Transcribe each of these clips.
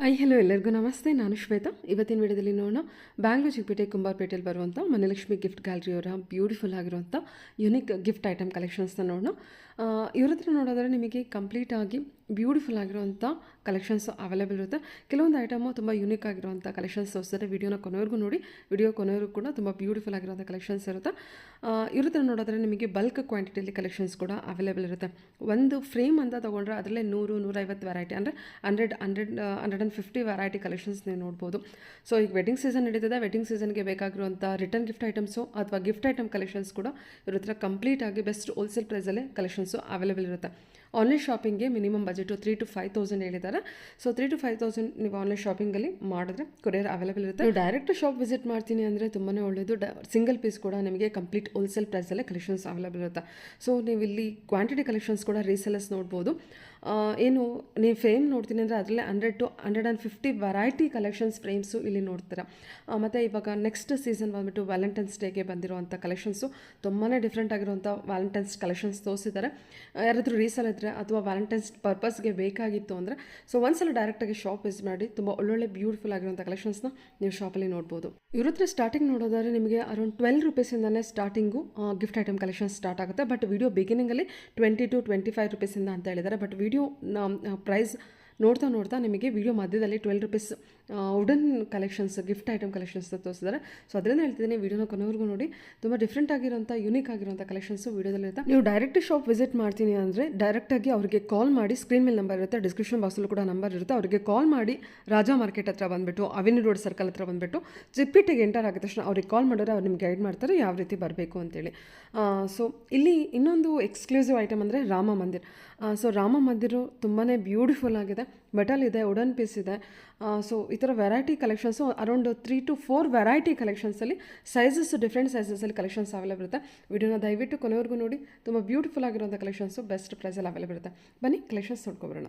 Hello ಎಲ್ಲರಿಗೂ ನಮಸ್ತೆ. ನಾನು ಶ್ವೇತಾ. ಇವತ್ತಿನ ವಿಡಿಯೋದಲ್ಲಿ ನೋಡೋಣ ಬ್ಯಾಂಗ್ಳೂರು ಚಿಕ್ಕಪೇಟೆ ಕುಂಬಾರಪೇಟೆಯಲ್ಲಿ ಬರುವಂಥ ಮನೆಲಕ್ಷ್ಮಿ ಗಿಫ್ಟ್ ಗ್ಯಾಲರಿಯವರ ಬ್ಯೂಟಿಫುಲ್ ಆಗಿರುವಂಥ ಯುನಿಕ್ ಗಿಫ್ಟ್ ಐಟಮ್ ಕಲೆಕ್ಷನ್ಸ್ನ ನೋಡೋಣ. ಇವ್ರ ಹತ್ರ ನೋಡೋದ್ರೆ ನಿಮಗೆ ಕಂಪ್ಲೀಟ್ ಆಗಿ ಬ್ಯೂಟಿಫುಲ್ ಆಗಿರುವಂಥ ಕಲೆಕ್ಷನ್ಸ್ ಅವೈಲೇಬಲ್ ಇರುತ್ತೆ. ಕೆಲವೊಂದು ಐಟಮು ತುಂಬ ಯುನಿಕ್ ಆಗಿರುವಂಥ ಕಲೆಕ್ಷನ್ಸ್ ತೋರಿಸ್ತಾರೆ. ವಿಡಿಯೋನ ಕೊನೆವರೆಗೂ ನೋಡಿ. ವಿಡಿಯೋ ಕೊನೆವರೆಗೂ ಕೂಡ ತುಂಬ ಬ್ಯೂಟಿಫುಲ್ ಆಗಿರುವಂಥ ಕಲೆಕ್ಷನ್ಸ್ ಇರುತ್ತೆ. ಇವ್ರ ಹತ್ರ ನೋಡೋದ್ರೆ ನಿಮಗೆ ಬಲ್ಕ್ ಕ್ವಾಂಟಿಟಿಯಲ್ಲಿ ಕಲೆಕ್ಷನ್ಸ್ ಕೂಡ ಅವೈಲೇಬಲ್ ಇರುತ್ತೆ. ಒಂದು ಫ್ರೇಮ್ ಅಂತ ತೊಗೊಂಡ್ರೆ ಅದರಲ್ಲೇ 100-150 ವೆರೈಟಿ ಅಂದರೆ 150 ವೆರೈಟಿ ಕಲೆಕ್ಷನ್ಸ್ ನೀವು ನೋಡ್ಬೋದು. ಸೊ ಈಗ ವೆಡ್ಡಿಂಗ್ ಸೀಸನ್ ನಡೀತಿದೆ. ವೆಡ್ಡಿಂಗ್ ಸೀಸನ್ಗೆ ಬೇಕಾಗಿರುವಂಥ ರಿಟರ್ನ್ ಗಿಫ್ಟ್ ಐಟಮ್ಸು ಅಥವಾ ಗಿಫ್ಟ್ ಐಟಮ್ ಕಲೆಕ್ಷನ್ಸ್ ಕೂಡ ಇವ್ರ ಹತ್ರ ಕಂಪ್ಲೀಟ್ ಆಗಿ ಬೆಸ್ಟ್ ಹೋಲ್ಸೇಲ್ ಪ್ರೈಸಲ್ಲೇ ಕಲೆಕ್ಷನ್ಸು ಅವೈಲೇಬಲ್ ಇರುತ್ತೆ. ಆನ್ಲೈನ್ ಶಾಪಿಂಗ್ಗೆ ಮಿನಿಮಮ್ ಬಜೆಟು 3,000 to 5,000 ಹೇಳಿದ್ದಾರೆ. ಸೊ 3,000 to 5,000 ನೀವು ಆನ್ಲೈನ್ ಶಾಪಿಂಗಲ್ಲಿ ಮಾಡಿದ್ರೆ ಕೊರಿಯರ್ ಅವೈಲೇಬಲ್ ಇರುತ್ತೆ. ನೀವು ಡೈರೆಕ್ಟ್ ಶಾಪ್ ವಿಸಿಟ್ ಮಾಡ್ತೀನಿ ಅಂದರೆ ತುಂಬಾ ಒಳ್ಳೆಯದು. ಸಿಂಗಲ್ ಪೀಸ್ ಕೂಡ ನಿಮಗೆ ಕಂಪ್ಲೀಟ್ ಹೋಲ್ಸೇಲ್ ಪ್ರೈಸಲ್ಲೇ ಕಲೆಕ್ಷನ್ಸ್ ಅವೈಲೇಬಲ್ ಇರುತ್ತೆ. ಸೊ ನೀವು ಇಲ್ಲಿ ಕ್ವಾಂಟಿಟಿ ಕಲೆಕ್ಷನ್ಸ್ ಕೂಡ ರೀಸೆಲ್ಲರ್ಸ್ ನೋಡ್ಬೋದು. ಏನು ನೀವು ಫ್ರೇಮ್ ನೋಡ್ತೀನಿ ಅಂದರೆ ಅದರಲ್ಲೇ 100 to 150 ವೆರೈಟಿ ಕಲೆಕ್ಷನ್ಸ್ ಫ್ರೇಮ್ಸು ಇಲ್ಲಿ ನೋಡ್ತೀರಾ. ಮತ್ತು ಇವಾಗ ನೆಕ್ಸ್ಟ್ ಸೀಸನ್ ಬಂದುಬಿಟ್ಟು ವ್ಯಾಲೆಂಟೈನ್ಸ್ ಡೇಗೆ ಬಂದಿರುವಂಥ ಕಲೆಕ್ಷನ್ಸು ತುಂಬಾ ಡಿಫ್ರೆಂಟ್ ಆಗಿರುವಂಥ ವ್ಯಾಲೆಂಟೈನ್ಸ್ ಕಲೆಕ್ಷನ್ಸ್ ತೋರಿಸಿದ್ದಾರೆ. ಯಾರಾದರೂ ರೀಸೆಲ್ ಇದ್ದರೆ ಅಥವಾ ವ್ಯಾಲೆಂಟೈನ್ಸ್ ಪರ್ಪಸ್ಗೆ ಬೇಕಾಗಿತ್ತು ಅಂದರೆ ಸೊ ಒಂದ್ಸಲ ಡೈರೆಕ್ಟಾಗಿ ಶಾಪ್ ವಿಸಿಟ್ ಮಾಡಿ ತುಂಬ ಒಳ್ಳೊಳ್ಳೆ ಬ್ಯೂಟಿಫುಲ್ ಆಗಿರುವಂಥ ಕಲೆಕ್ಷನ್ಸ್ನ ನೀವು ಶಾಪಲ್ಲಿ ನೋಡ್ಬೋದು. ಇವ್ರ ಹತ್ರ ಸ್ಟಾರ್ಟಿಂಗ್ ನೋಡೋದಾದ್ರೆ ನಿಮಗೆ ಅರೌಂಡ್ 12 ರೂಪೀಸಿಂದನೇ starting gift item collections start ಆಗುತ್ತೆ. ಬಟ್ ವಿಡಿಯೋ ಬಿಗಿನಿಂಗಲ್ಲಿ 20 to 25 ರೂಪೀಸಿಂದ ಅಂತ ಹೇಳಿದ್ದಾರೆ. ಬಟ್ ವಿಡಿಯೋ ಪ್ರೈಸ್ ನೋಡ್ತಾ ನಿಮಗೆ ವಿಡಿಯೋ ಮಧ್ಯದಲ್ಲಿ 12 rupees wooden collections gift item collections ತೋರಿಸಿದ್ದಾರೆ. ಸೊ ಅದರಿಂದ ಹೇಳ್ತಿದ್ದೀನಿ ವಿಡಿಯೋನ ಕೊನೆವರೆಗೂ ನೋಡಿ. ತುಂಬ ಡಿಫ್ರೆಂಟ್ ಆಗಿರೋಂಥ ಯುನಿಕ್ ಆಗಿರೋಂಥ ಕಲೆಕ್ಷನ್ಸು ವಿಡಿಯೋದಲ್ಲಿ ಇರುತ್ತೆ. ನೀವು ಡೈರೆಕ್ಟ್ ಶಾಪ್ ವಿಸಿಟ್ ಮಾಡ್ತೀನಿ ಅಂದರೆ ಡೈರೆಕ್ಟಾಗಿ ಅವರಿಗೆ ಕಾಲ್ ಮಾಡಿ, ಸ್ಕ್ರೀನ್ ಮೇಲೆ ನಂಬರ್ ಇರುತ್ತೆ, ಡಿಸ್ಕ್ರಿಪ್ಷನ್ ಬಾಕ್ಸಲ್ಲೂ ಕೂಡ ನಂಬರ್ ಇರುತ್ತೆ. ಅವರಿಗೆ ಕಾಲ್ ಮಾಡಿ ರಾಜಾ ಮಾರ್ಕೆಟ್ ಹತ್ರ ಬಂದುಬಿಟ್ಟು ಅವೆನ್ಯೂ ರೋಡ್ ಸರ್ಕಲ್ ಹತ್ರ ಬಂದುಬಿಟ್ಟು ಚಿಕ್ಕಪೇಟೆಗೆ ಎಂಟರ್ ಆಗಿದ ತಕ್ಷಣ ಅವ್ರಿಗೆ ಕಾಲ್ ಮಾಡಿದ್ರೆ ಅವ್ರು ನಿಮ್ಗೆ ಗೈಡ್ ಮಾಡ್ತಾರೆ ಯಾವ ರೀತಿ ಬರಬೇಕು ಅಂತೇಳಿ. ಸೊ ಇಲ್ಲಿ ಇನ್ನೊಂದು ಎಕ್ಸ್ಕ್ಲೂಸಿವ್ ಐಟಮ್ ಅಂದರೆ ರಾಮ ಮಂದಿರ್. ಸೊ ರಾಮ ಮಂದಿರು ತುಂಬಾ ಬ್ಯೂಟಿಫುಲ್ ಆಗಿದೆ. ಮೆಟಲ್ ಇದೆ, ವುಡನ್ ಪೀಸ್ ಇದೆ. ಸೊ ಈ ಥರ variety collections around 3 to 4 variety ಕಲೆಕ್ಷನ್ಸಲ್ಲಿ ಡಿಫ್ರೆಂಟ್ ಸೈಜಸಲ್ಲಿ ಕಲೆಕ್ಷನ್ಸ್ ಅವೈಲೇಬಲ್ ಇರುತ್ತೆ. ವಿಡಿಯೋನ ದಯವಿಟ್ಟು ಕೊನೆವರೆಗೂ ನೋಡಿ. ತುಂಬ ಬ್ಯೂಟಿಫುಲ್ ಆಗಿರುವಂಥ ಕಲೆಕ್ಷನ್ಸು ಬೆಸ್ಟ್ ಪ್ರೈಸಲ್ಲಿ ಅವೈಲೇಬಲ್ ಇರುತ್ತೆ. ಬನ್ನಿ ಕಲೆಕ್ಷನ್ಸ್ ನೋಡ್ಕೊಬರೋಣ.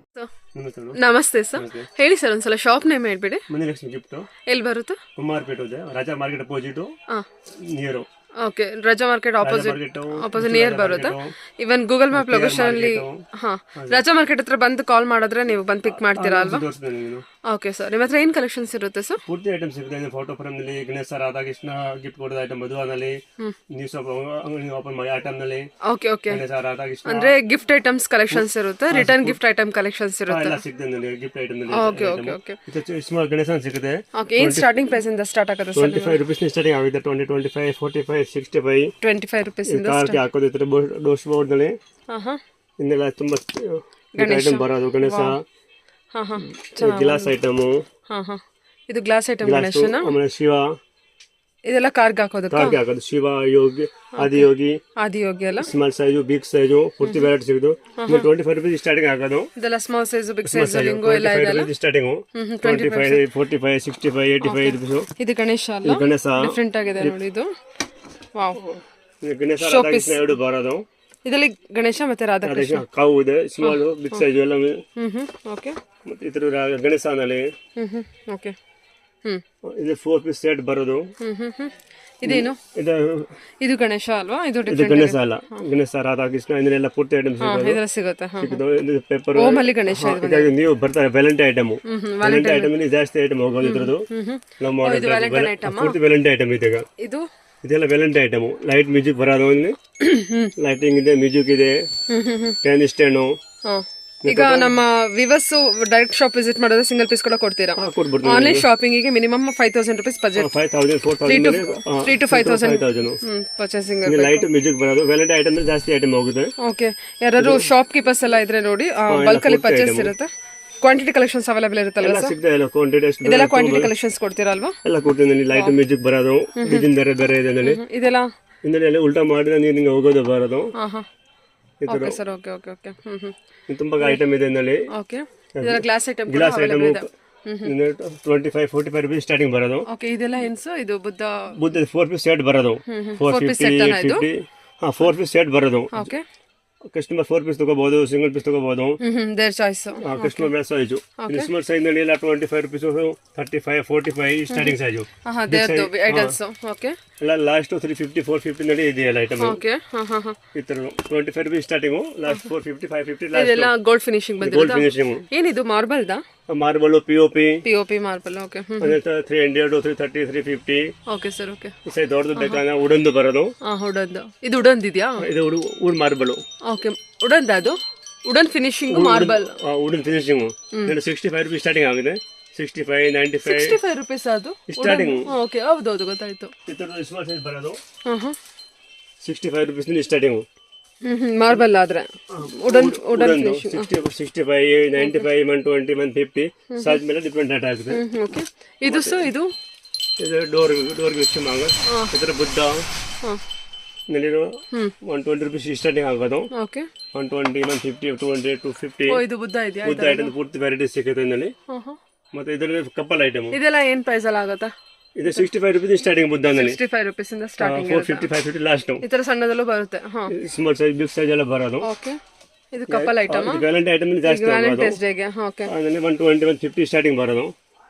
ನಮಸ್ತೆ ಸರ್, ಹೇಳಿ ಸರ್ ಒಂದ್ಸಲ ಶಾಪ್ ನೇಮ್ ಹೇಳ್ಬಿಡಿ. ಮನೆಲಕ್ಷ್ಮಿ ಗಿಫ್ಟ್ ಎಲ್ಲಿ ಬರುತ್ತೆ? Kumarapete Raja market opposite near. Okay, Raja market opposite near ಬರುತ್ತೆ. ಇವನ್ ಗೂಗಲ್ ಮ್ಯಾಪ್ ಲೊಕೇಶನ್ ಅಲ್ಲಿ ರಾಜಾ ಮಾರ್ಕೆಟ್ ಹತ್ರ ಬಂದು ಕಾಲ್ ಮಾಡಿದ್ರೆ ನೀವು ಬಂದು ಪಿಕ್ ಮಾಡ್ತೀರಾ ಅಲ್ವಾ? ಓಕೆ ಸರ್, ನಿಮ್ಮ ಹತ್ರ ಏನು ಕಲೆಕ್ಷನ್ಸ್ ಇರುತ್ತೆ ಸರ್? ಪೂರ್ತಿ ಐಟಮ್ಸ್ ಇರುತ್ತೆ. ಫೋಟೋ ಫ್ರೇಮ್ ನಲ್ಲಿ ಗಣೇಶ ರಾಧಾಕೃಷ್ಣ ಗಿಫ್ಟ್ ಕೊಡೋದು ಐಟಮ್, ಮದುವಾನಲ್ಲಿ ನೀವು ಸ್ವಲ್ಪ ಅಂಗಡಿ ಓಪನ್ ಮಾಡಿ ಐಟಮ್ ನಲ್ಲಿ. ಓಕೆ ಓಕೆ, ಗಣೇಶ ರಾಧಾಕೃಷ್ಣ ಅಂದ್ರೆ ಗಿಫ್ಟ್ ಐಟಮ್ಸ್ ಕಲೆಕ್ಷನ್ಸ್ ಇರುತ್ತೆ, ರಿಟರ್ನ್ ಗಿಫ್ಟ್ ಐಟಮ್ ಕಲೆಕ್ಷನ್ಸ್ ಇರುತ್ತೆ. ಎಲ್ಲ ಸಿಗುತ್ತೆ ಗಿಫ್ಟ್ ಐಟಮ್ ನಲ್ಲಿ. Okay okay okay, small Ganesha ಸಿಗುತ್ತೆ. ಓಕೆ, ಏನು ಸ್ಟಾರ್ಟಿಂಗ್ ಪ್ರೈಸ್ ಇಂದ ಸ್ಟಾರ್ಟ್ ಆಗುತ್ತೆ ಸರ್? 25 ರೂಪೀಸ್ ಸ್ಟಾರ್ಟಿಂಗ್ ಆಗುತ್ತೆ. 20, 25, 45, 65, 25 ರೂಪೀಸ್ ಇಂದ ಕಾರ್ಗೆ ಹಾಕೋದಿದ್ರೆ ಡೋಸ್ ಬೋರ್ಡ್ ನಲ್ಲಿ ಇನ್ನೆಲ್ಲ ತುಂಬಾ ಐಟಮ್ ಬರೋದು. ಗಣೇಶ ಗ್ಲಾಸ್ ಐಟಮ್, ಇದು ಗ್ಲಾಸ್ ಐಟಮ್ ಗಣೇಶನ. ಆಮೇಲೆ ಶಿವ, ಇದೆಲ್ಲ ಕಾರ್ಗೆ ಹಾಕೋದು. ಶಿವ, ಯೋಗಿ, ಆದಿಯೋಗಿ ಅಲ್ಲ, ಸ್ಮಾಲ್ ಸೈಜು, ಬಿಗ್ ಸೈಜು, ಪೂರ್ತಿ ವೆರೈಟಿ ಸಿಗುದು. 25 ರೂಪೀಸ್ ಸ್ಟಾರ್ಟಿಂಗ್ ಆಗೋದು. ಇದೆಲ್ಲ ಸ್ಮಾಲ್ ಸೈಜು, ಬಿಗ್ ಸೈಜು, ಲಿಂಗೋ ಎಲ್ಲ ಇದೆಲ್ಲ ಸ್ಟಾರ್ಟಿಂಗ್ 25, 45, 65, 85 ರೂಪೀಸ್. ಇದು ಗಣೇಶ ಅಲ್ಲ, ಗಣೇಶ ಡಿಫ್ರೆಂಟ್ ಆಗಿದೆ ನೋಡಿ ಇದು. ವಾವ್, ಗಣೇಶ ರಾಧಾಕೃಷ್ಣ ಎರಡು ಬರೋದು. ಇದರಲ್ಲಿ ಗಣೇಶ ಮತ್ತೆ ರಾಧಾಕೃಷ್ಣ ಕಾವು ಇದೆ, ಸ್ಮಾಲ್, ಬಿಗ್ ಸೈಜು ಎಲ್ಲ. ಓಕೆ, ಮತ್ತೆ ಇದ್ರ ಗಣೇಶನಲ್ಲಿ ಓಕೆ, ಇದು 4 ಪೀಸ್ ಸೆಟ್ ಬರೋದು. ಇದೇನು? ಇದು ಗಣೇಶ ಅಲ್ವಾ? ಇದು ಗಣೇಶ ಅಲ್ಲ, ಗಣೇಶ ರಾಧಾಕೃಷ್ಣ ಇದನ್ನೆಲ್ಲ ಪೂರ್ತಿ ಐಟಮ್ಸ್ ಸಿಗುತ್ತೆ. ಪೇಪರ್ ಓಮಲ್ಲಿ ಗಣೇಶ. ನೀವು ಬರ್ತಾರೆ ವ್ಯಾಲೆಂಟೈನ್ ಐಟಮ್. ವ್ಯಾಲೆಂಟೈನ್ ಐಟಮ್ ಅಲ್ಲಿ ಜಾಸ್ತಿ ಐಟಮ್ ಹೋಗೋದು. ಇದ್ರದ್ದು ಪೂರ್ತಿ ವ್ಯಾಲೆಂಟೈನ್ ಐಟಮ್ ಇದೆ. ಇದು ಇದೆಲ್ಲ ವ್ಯಾಲೆಂಟೈನ್ ಐಟಮ್. ಲೈಟ್ ಮ್ಯೂಸಿಕ್ ಬರೋದು, ಲೈಟಿಂಗ್ ಇದೆ, ಮ್ಯೂಸಿಕ್ ಇದೆ, ಪೆನ್ ಸ್ಟ್ಯಾಂಡ್. ಈಗ ನಮ್ಮ ವಿವರ್ಸ್ ಡೈರೆಕ್ಟ್ ಶಾಪ್ ವಿಸಿಟ್ ಮಾಡಿದ್ರೆ ಸಿಂಗಲ್ ಪೀಸ್ ಕೂಡ ಕೊಡ್ತೀರಾ? ಆನ್ಲೈನ್ ಶಾಪಿಂಗ್ ಗೆ minimum 5,000 rupees budget. 5,000, 4,000, 3 to 5,000 purchasing. Light music ಬರೋದು. ವ್ಯಾಲೆಂಟೈನ್ ಐಟಮ್ ಜಾಸ್ತಿ ಐಟಮ್ ಹೋಗುತ್ತೆ. ಓಕೆ, ಯಾರು ಶಾಪ್ ಕೀಪರ್ಸ್ ಎಲ್ಲ ಇದ್ರೆ ನೋಡಿ, ಬಲ್ಕ್ ಅಲ್ಲಿ ಪರ್ಚೇಸ್ ಇರುತ್ತೆ. ಕ್ವಾಂಟಿಟಿ ಕಲೆಕ್ಷನ್ಸ್ ಅವೈಲೇಬಲ್ ಇರುತ್ತಲ್ಲ ಸರ್? ಇದೆಲ್ಲ ಕ್ವಾಂಟಿಟಿ ಕಲೆಕ್ಷನ್ಸ್ ಕೊಡ್ತೀರಾ ಅಲ್ವಾ? ಎಲ್ಲ ಕೊಡ್ತೀನಿ. ಲೈಟ್ ಮ್ಯೂಸಿಕ್ ಬರೋದು, ಡಿಸೈನ್ ಬೇರೆ ಬೇರೆ ಇದೆ. ಇದೆಲ್ಲ ಇಂದಲ್ಲಿ ಉಲ್ಟಾ ಮಾಡಿದ್ರೆ ನೀರಿಗೆ ಹೋಗೋದು ಬರೋದು. Okay sir, okay okay okay. ತುಂಬಾ ಐಟಮ್ ಇದೆ ಇಂದಲ್ಲಿ. ಓಕೆ, ಇದೆಲ್ಲ ಗ್ಲಾಸ್ ಐಟಮ್. 25, 45 ರೂಪೀಸ್ ಸ್ಟಾರ್ಟಿಂಗ್ ಬರೋದು. ಓಕೆ, ಇದೆಲ್ಲ ಹೆನ್ಸು. ಇದು ಬುದ್ಧ 4 ಪೀಸ್ ಸೆಟ್ ಬರೋದು. 450, 50, 4 ಪೀಸ್ ಸೆಟ್ ಬರೋದು. ಓಕೆ, ಕಸ್ಟಮರ್ 4 ಪೀಸ್ ತಗೋಬಹುದು, ಸಿಂಗಲ್ ಪೀಸ್ ತಗೋಬಹುದು. There choice. ಕಸ್ಟಮರ್ ಬೇರೆ ಸೈಜು. ಸ್ಮಾಲ್ ಸೈಜ್ ನಲ್ಲಿ ಎಲ್ಲ 25 ರೂಪೀಸ್, 35, 45 ಸ್ಟಾರ್ಟಿಂಗ್ ಸೈಜು. ಓಕೆ, ಎಲ್ಲ ಲಾಸ್ಟ್ 350, 450 ನಲ್ಲಿ ಇದೆಯಲ್ಲ ಐಟಮ್. ಓಕೆ, ಈ ತರ 25 ರೂಪೀಸ್ ಸ್ಟಾರ್ಟಿಂಗ್, ಲಾಸ್ಟ್ 450, 550 ಇದೆಲ್ಲ ಗೋಲ್ಡ್ ಫಿನಿಶಿಂಗ್ ಬಂದಿದೆ. Gold finishing. ಏನಿದು ಮಾರ್ಬಲ್ ದಾ? Marble POP marble. Okay. 300 330 350. Okay sir. Okay. Size ದೊಡ್ಡದು ಬೇಕಾದ್ರೆ ಉಡನ್ದು ಬರೋದು. ಉಡನ್ದು. ಇದು ಉಡನ್ದು ಇದೆಯಾ? ಇದು ವುಡ್ ಮಾರ್ಬಲ್. ಓಕೆ. ಉಡನ್ದು ಅದು ಉಡನ್ ಫಿನಿಶಿಂಗ್ ಮಾರ್ಬಲ್. ವುಡನ್ ಫಿನಿಶಿಂಗ್ 65 ರೂಪಾಯಿ ಸ್ಟಾರ್ಟಿಂಗ್ ಆಗಿದೆ. 65 95 65 ರೂಪೀಸ್ ಅದು ಸ್ಟಾರ್ಟಿಂಗ್. ಓಕೆ. ಹೌದೌದು ಗೊತ್ತಾಯ್ತು. ಇದರ ಸ್ಮಾಲ್ ಸೈಜ್ ಬರೋದು 65 ರೂಪೀಸ್ ಸ್ಟಾರ್ಟಿಂಗ್. ಮಾರ್ಬಲ್ ಆದ್ರೆ ಉಡನ್ ಫಿನಿಶಿಂಗ್ 65 95 120 150 ಸೈಜ್ ಮೇಲೆ ಡಿಪೆಂಡ್ ಆಗುತ್ತೆ. ಓಕೆ. ಇದು ಸರ್ ಇದು ಡೋರ್ ಯೂಸ್ ಮಾಗ ಇದರ ಬುದ್ಧ ನಲ್ಲಿರೋ 120 ರೂಪೀಸ್ ಸ್ಟಾರ್ಟಿಂಗ್ ಆಗೋದು. ಓಕೆ. 120 150 200 250. ಇದು ಬುದ್ಧ ಇದೆಯಾ? ಬುದ್ಧ ಐಟಮ್ ಪೂರ್ತಿ ವೆರೈಟಿ ಸಿಗುತ್ತೆ ಇದರಲ್ಲಿ. ಮತ್ತೆ ಇದರಲ್ಲಿ ಕಪ್ಪಲ್ ಐಟಮ್ ಇದೆಲ್ಲ ಏನ್ ಪ್ರೈಸ್ ಅಲ್ಲಿ ಆಗುತ್ತಾ? ಇದು 65 ರೂಪೀಸ್ ಸ್ಟಾರ್ಟಿಂಗ್ ಬುದ್ಧ ನಲ್ಲಿ. 65 ರೂಪೀಸ್ ಇಂದ ಸ್ಟಾರ್ಟಿಂಗ್ 450 550 ಲಾಸ್ಟ್. ಈ ತರ ಸಣ್ಣದಲ್ಲೂ ಬರುತ್ತೆ. ಸ್ಮಾಲ್ ಸೈಜ್ ಬಿಗ್ ಸೈಜ್ ಎಲ್ಲ ಬರೋದು. ಓಕೆ. ಇದು ಕಪ್ಪಲ್ ಐಟಮ್. ವ್ಯಾಲೆಂಟೈನ್ ಐಟಮ್ ಜಾಸ್ತಿ ಬರೋದು. ವ್ಯಾಲೆಂಟೈನ್ಸ್ ಡೇ ಗೆ. ಓಕೆ. ಅದರಲ್ಲಿ 120 150 ಸ್ಟಾರ್ಟಿಂಗ್ ಬರೋದು.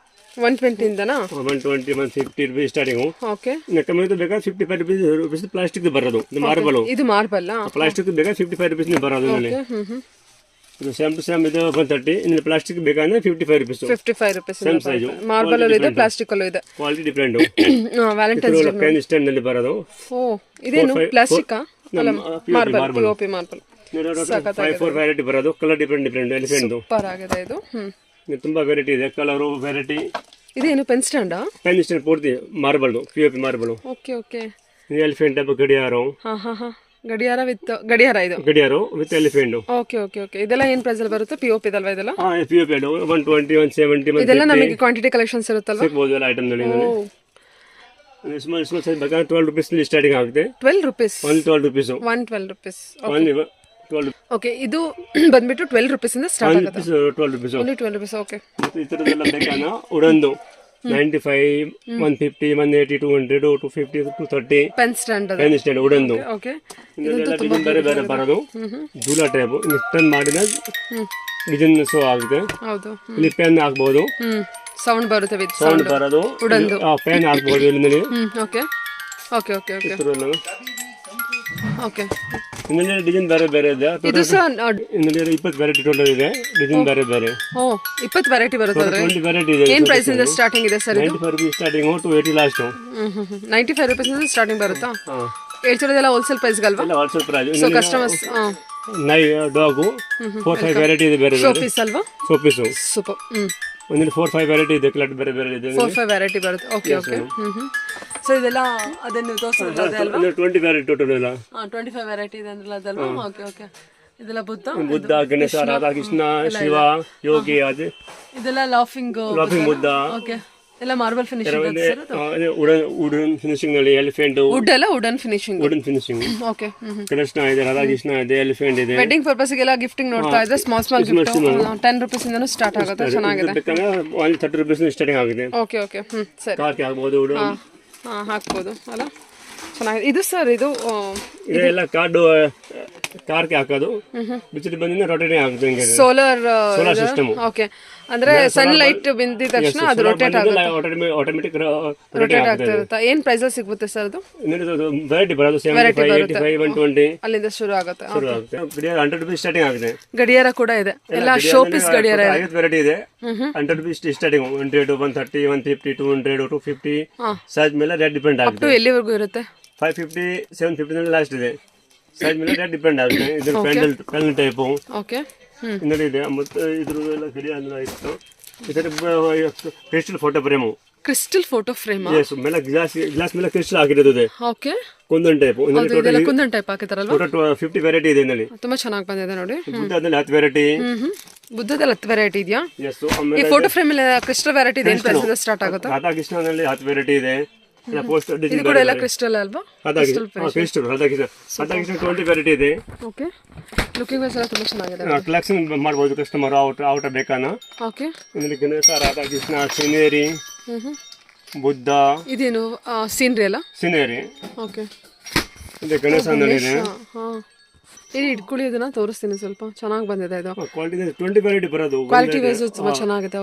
120 ಇಂದನಾ? 120 150 ರೂಪೀಸ್ ಸ್ಟಾರ್ಟಿಂಗ್. ಓಕೆ. ಕಮ್ಮಿ ಬೇಕಾದ್ರೆ 55 ರೂಪೀಸ್ ಪ್ಲಾಸ್ಟಿಕ್ ಬರೋದು. ಇದು ಮಾರ್ಬಲ್. ಇದು ಮಾರ್ಬಲ್. ಪ್ಲಾಸ್ಟಿಕ್ ಬೇಕಾದ್ರೆ 55 ರೂಪೀಸ್ ಬರೋದು ಇದರಲ್ಲಿ. ಇದು ಸೇಮ್ ಟು ಸೇಮ್ ಇದು 130. ಇನ್ನು ಪ್ಲಾಸ್ಟಿಕ್ ಬೇಕಂದ್ರೆ 55 rupees. 55 rupees. Same size. Marble ಅಲ್ಲಿ ಇದೆ, ಪ್ಲಾಸ್ಟಿಕ್ ಅಲ್ಲೂ ಇದೆ. Quality different. Valentine's day pen stand ನಲ್ಲಿ ಬರೋದು. ಇದೇನು ಪ್ಲಾಸ್ಟಿಕ್ ಅಲ್ಲ ಮಾರ್ಬಲ್ POP ಮಾರ್ಬಲ್. 4 ವೆರೈಟಿ ಬರೋದು. Colour different elephant. ಸೂಪರ್ ಆಗಿದೆ ಇದು. ತುಂಬಾ ವೆರೈಟಿ ಇದೆ. Colour variety. ಇದೇನು ಪೆನ್ ಸ್ಟ್ಯಾಂಡ್? ಪೆನ್ ಸ್ಟ್ಯಾಂಡ್ ಪೂರ್ತಿ marble POP marble. Okay. Okay. Elephant type ಗಡಿಯಾರ. ಗಡಿಯಾರ ವಿತ್ ಗಡಿಯಾರ. ಇದು ಗಡಿಯಾರ with elephant. Okay. Okay. Okay. ಇದೆಲ್ಲ ಏನ್ ಪ್ರೈಸ್ ಅಲ್ಲಿ ಬರುತ್ತೆ? POP ಇದಲ್ವಾ ಇದೆಲ್ಲ? POP 120 170 ಇದೆಲ್ಲ ನಮಗೆ ಕ್ವಾಂಟಿಟಿ ಕಲೆಕ್ಷನ್ಸ್ ಇರುತ್ತಲ್ವಾ? ಸಿಗಬಹುದು ಎಲ್ಲ ಐಟಮ್ ನಲ್ಲಿ. ಸ್ಮಾಲ್ ಸೈಜ್ ಬೇಕಾದ್ರೆ 12 ರೂಪೀಸ್ ಸ್ಟಾರ್ಟಿಂಗ್ ಆಗುತ್ತೆ. 12 ರೂಪೀಸ್. 112 ರೂಪೀಸ್. 112 ರೂಪೀಸ್. 12. ಓಕೆ. ಇದು ಬಂದ್ಬಿಟ್ಟು 12 ರೂಪೀಸ್ ಇಂದ ಸ್ಟಾರ್ಟ್ ಆಗುತ್ತೆ. 12 ರೂಪೀಸ್. Only 12 rupees. ಓಕೆ. ಈ ತರದೆಲ್ಲ ಬೇಕಾದ್ರೆ ಉಡನ್ದು 95 150 180 200 250 230 ಪೆನ್ ಸ್ಟ್ಯಾಂಡ್. ಪೆನ್ ಸ್ಟ್ಯಾಂಡ್ ಉಡನ್ದು. ಓಕೆ. ಇದೆಲ್ಲ ಡಿಸೈನ್ ಬೇರೆ ಬೇರೆ ಬರೋದು. ಜೂಲಾ ಟೈಪ್ ಟರ್ನ್ ಮಾಡಿದ್ರೆ ಡಿಸೈನ್ ಶೋ ಆಗುತ್ತೆ. ಹೌದು. ಇಲ್ಲಿ ಪೆನ್ ಹಾಕಬಹುದು. ಸೌಂಡ್ ಬರುತ್ತೆ ವಿತ್ ಸೌಂಡ್ ಬರೋದು. ಉಡನ್ದು ಪೆನ್ ಹಾಕಬಹುದು ಇಲ್ಲಿ. Okay. Okay. Okay. Okay. Okay. ಇನ್ನೊಂದು ಡಿಸೈನ್ ಬೇರೆ ಬೇರೆ ಇದೆ. ಇದು ಸಹ ಇನ್ನೊಂದು 20 ವೆರೈಟಿ ಟೋಟಲ್ ಇದೆ. ಡಿಸೈನ್ ಬೇರೆ ಬೇರೆ. 20 ವೆರೈಟಿ ಬರುತ್ತೆ. 20 ವೆರೈಟಿ ಇದೆ. ಏನ್ ಪ್ರೈಸ್ ಇಂದ ಸ್ಟಾರ್ಟಿಂಗ್ ಇದೆ ಸರ್? 95 rupees starting to 80 last. 95 rupees ಇಂದ ಸ್ಟಾರ್ಟಿಂಗ್ ಬರುತ್ತಾ? ಹೇಳ್ತಿರೋದೆಲ್ಲ ಹೋಲ್ಸೇಲ್ ಪ್ರೈಸ್ ಗಲ್ವಾ? ಎಲ್ಲ ಹೋಲ್ಸೇಲ್ ಪ್ರೈಸ್. ಸೊ ಕಸ್ಟಮರ್ಸ್ ನೈ ಡಾಗು 4-5 ವೆರೈಟಿ ಇದೆ ಬೇರೆ ಬೇರೆ. ಶೋಪೀಸ್ ಅಲ್ವಾ? ಶೋಪೀಸ್. ಸೂಪರ್. ಒಂದಿನ 4-5 ವೆರೈಟಿ ಇದೆ. ಕಲರ್ ಬೇರೆ ಬೇರೆ ಇದೆ. 4-5 ವೆರೈಟಿ ಬರುತ್ತೆ. ಓಕೆ. ಓಕೆ. ಸೊ ಇದೆಲ್ಲ ಅದನ್ನು ತೋರಿಸಿದ್ರೆ ಅಲ್ವಾ? 20 ವೆರೈಟಿ ಟೋಟಲ್ ಎಲ್ಲ. 25 ವೆರೈಟಿ ಇದೆ ಅಂದ್ರೆ ಅದಲ್ವಾ? ಓಕೆ. ಓಕೆ. ಇದೆಲ್ಲ ಬುದ್ಧ ಗಣೇಶ ರಾಧಾಕೃಷ್ಣ ಶಿವ ಯೋಗಿ ಅದು ಇದೆಲ್ಲ ಲಾಫಿಂಗ್ ಬುದ್ಧ. ಓಕೆ. ಎಲ್ಲ ಮಾರ್ಬಲ್ ಫಿನಿಶಿಂಗ್ ವುಡನ್ ಫಿನಿಶಿಂಗ್ ನಲ್ಲಿ ಎಲಿಫೆಂಟ್. ವುಡ್ ಎಲ್ಲ ವುಡನ್ ಫಿನಿಶಿಂಗ್. ಓಕೆ. ಕೃಷ್ಣ ಇದೆ, ರಾಧಾಕೃಷ್ಣ ಇದೆ, ಎಲಿಫೆಂಟ್ ಇದೆ. ವೆಡ್ಡಿಂಗ್ ಪರ್ಪಸ್ ಗೆಲ್ಲ ಗಿಫ್ಟಿಂಗ್ ನೋಡ್ತಾ ಇದ್ರೆ ಸ್ಮಾಲ್ ಗಿಫ್ಟ್ 10 ರೂಪೀಸ್ ಇಂದನೂ ಸ್ಟಾರ್ಟ್ ಆಗುತ್ತೆ. ಚೆನ್ನಾಗಿದೆ. 30 ರೂಪೀಸ್ ಸ್ಟಾರ್ಟಿಂಗ್ ಆಗಿದೆ. ಓಕೆ. ಓಕೆ. ಸರಿ. ಕಾರ್ಗೆ ಹಾಕಬಹುದು. ಹಾಕ್ಬೋದು ಅಲ್ಲ. ಚೆನ್ನಾಗಿದೆ ಇದು ಸರ್. ಇದು ಇದೆಲ್ಲ ಕಾರ್ಗೆ ಹಾಕೋದು. ಬಿಸಿಲು ಬಂದಿನ ರೊಟೇಟಿಂಗ್ ಆಗುತ್ತೆ. Solar system. ಓಕೆ. ಅಂದ್ರೆ ಸನ್ ಲೈಟ್ ಬಿಂದಿದ ತಕ್ಷಣ ಅದು ರೊಟೇಟ್ ಆಗುತ್ತೆ. ಆಟೋಮೆಟಿಕ್ ರೊಟೇಟ್ ಆಗ್ತಾ ಇರುತ್ತೆ. ಏನ್ ಪ್ರೈಸ್ ಅಲ್ಲಿ ಸಿಗುತ್ತೆ ಸರ್ ಅದು? ವೆರೈಟಿ ಬರೋದು 75 85 120 ಅಲ್ಲಿಂದ ಶುರು ಆಗುತ್ತೆ. 100 ರೂಪೀಸ್ ಸ್ಟಾರ್ಟಿಂಗ್ ಆಗಿದೆ. ಗಡಿಯಾರ ಕೂಡ ಇದೆ. ಎಲ್ಲ ಶೋ ಪೀಸ್ ಗಡಿಯಾರ ಇದೆ. 50 ವೆರೈಟಿ ಇದೆ. 100 ರೂಪೀಸ್ ಸ್ಟಾರ್ಟಿಂಗ್. 100 130 150 200 250 ಸೈಜ್ ಮೇಲೆ ರೇಟ್ ಡಿಪೆಂಡ್ ಆಗುತ್ತೆ. ಅಪ್ ಟು ಎಲ್ಲಿವರೆಗೂ ಇರುತ್ತೆ? 550 750 ಲಾಸ್ಟ್ ಇದೆ. ಸೈಜ್ ಮೇಲೆ ರೇಟ್ ಡಿಪೆಂಡ್ ಆಗುತ್ತೆ. ಇದು ಪೆನ್ ಟೈಪ್. ಓಕೆ. ಇನ್ನೊಂದು ಇದೆ. ಮತ್ತೆ ಇದ್ರಲ್ಲ ಗಡಿಯಾರ ಇತ್ತು. ಇದರ crystal photo frame. Crystal photo frame. Yes. ಮೇಲೆ ಗ್ಲಾಸ್ ಮೇಲೆ ಕ್ರಿಸ್ಟಲ್ ಹಾಕಿರೋದು ಇದೆ. ಓಕೆ. ಕುಂದನ್ ಟೈಪ್. ಇದೆಲ್ಲ ಕುಂದನ್ ಟೈಪ್ ಹಾಕಿದಾರಲ್ವಾ? ಟೋಟಲ್ 50 ವೆರೈಟಿ ಇದೆ ಇದರಲ್ಲಿ. ತುಂಬಾ ಚೆನ್ನಾಗಿ ಬಂದಿದೆ ನೋಡಿ. ಬುದ್ಧದಲ್ಲಿ 10 ವೆರೈಟಿ. ಬುದ್ಧದಲ್ಲಿ 10 ವೆರೈಟಿ ಇದೆಯಾ? ಯೆಸ್. ಈ ಫೋಟೋ ಫ್ರೇಮ್ ಅಲ್ಲಿ ಕ್ರಿಸ್ಟಲ್ ವೆರೈಟಿ ಇದೆ. ಏನು ಪ್ರೈಸ್ ಇಂದ ಸ್ಟಾರ್ಟ್ ಆಗುತ್ತೆ? ರಾಧಾಕೃಷ್ಣನಲ್ಲಿ 10 ವೆರೈಟಿ ಇದೆ. ಇದು ಕೂಡ ಎಲ್ಲ ಕ್ರಿಸ್ಟಲ್ ಅಲ್ವಾ? ಕ್ರಿಸ್ಟಲ್ ರಾಧಾಕೃಷ್ಣ 20 ವೆರೈಟಿ ಇದೆ. ಓಕೆ. ಲುಕಿಂಗ್ ವೈಸ್ ಎಲ್ಲ ತುಂಬಾ ಚೆನ್ನಾಗಿದೆ. ಕಲೆಕ್ಷನ್ ಮಾಡಬಹುದು ಕಸ್ಟಮರ್ ಔಟ್ ಬೇಕಾನ. ಓಕೆ. ಇದರಲ್ಲಿ ಗಣೇಶ ರಾಧಾಕೃಷ್ಣ ಸಿನೇರಿ ಬುದ್ಧ. ಇದೇನು ಸೀನರಿ ಅಲ್ಲ? ಸಿನೇರಿ. ಓಕೆ. ಇದು ಗಣೇಶನಲ್ಲಿ ಇದೆ. ಇಲ್ಲಿ ಇಟ್ಕೊಳ್ಳಿ, ಅದನ್ನ ತೋರಿಸ್ತೀನಿ. ಸ್ವಲ್ಪ ಚೆನ್ನಾಗಿ ಬಂದಿದೆ ಇದು. ಕ್ವಾಲಿಟಿ 20 ವೆರೈಟಿ ಬರೋದು. ಕ್ವಾಲಿಟಿ ವೈಸ್ ತುಂಬಾ ಚೆನ್ನಾಗಿದೆ.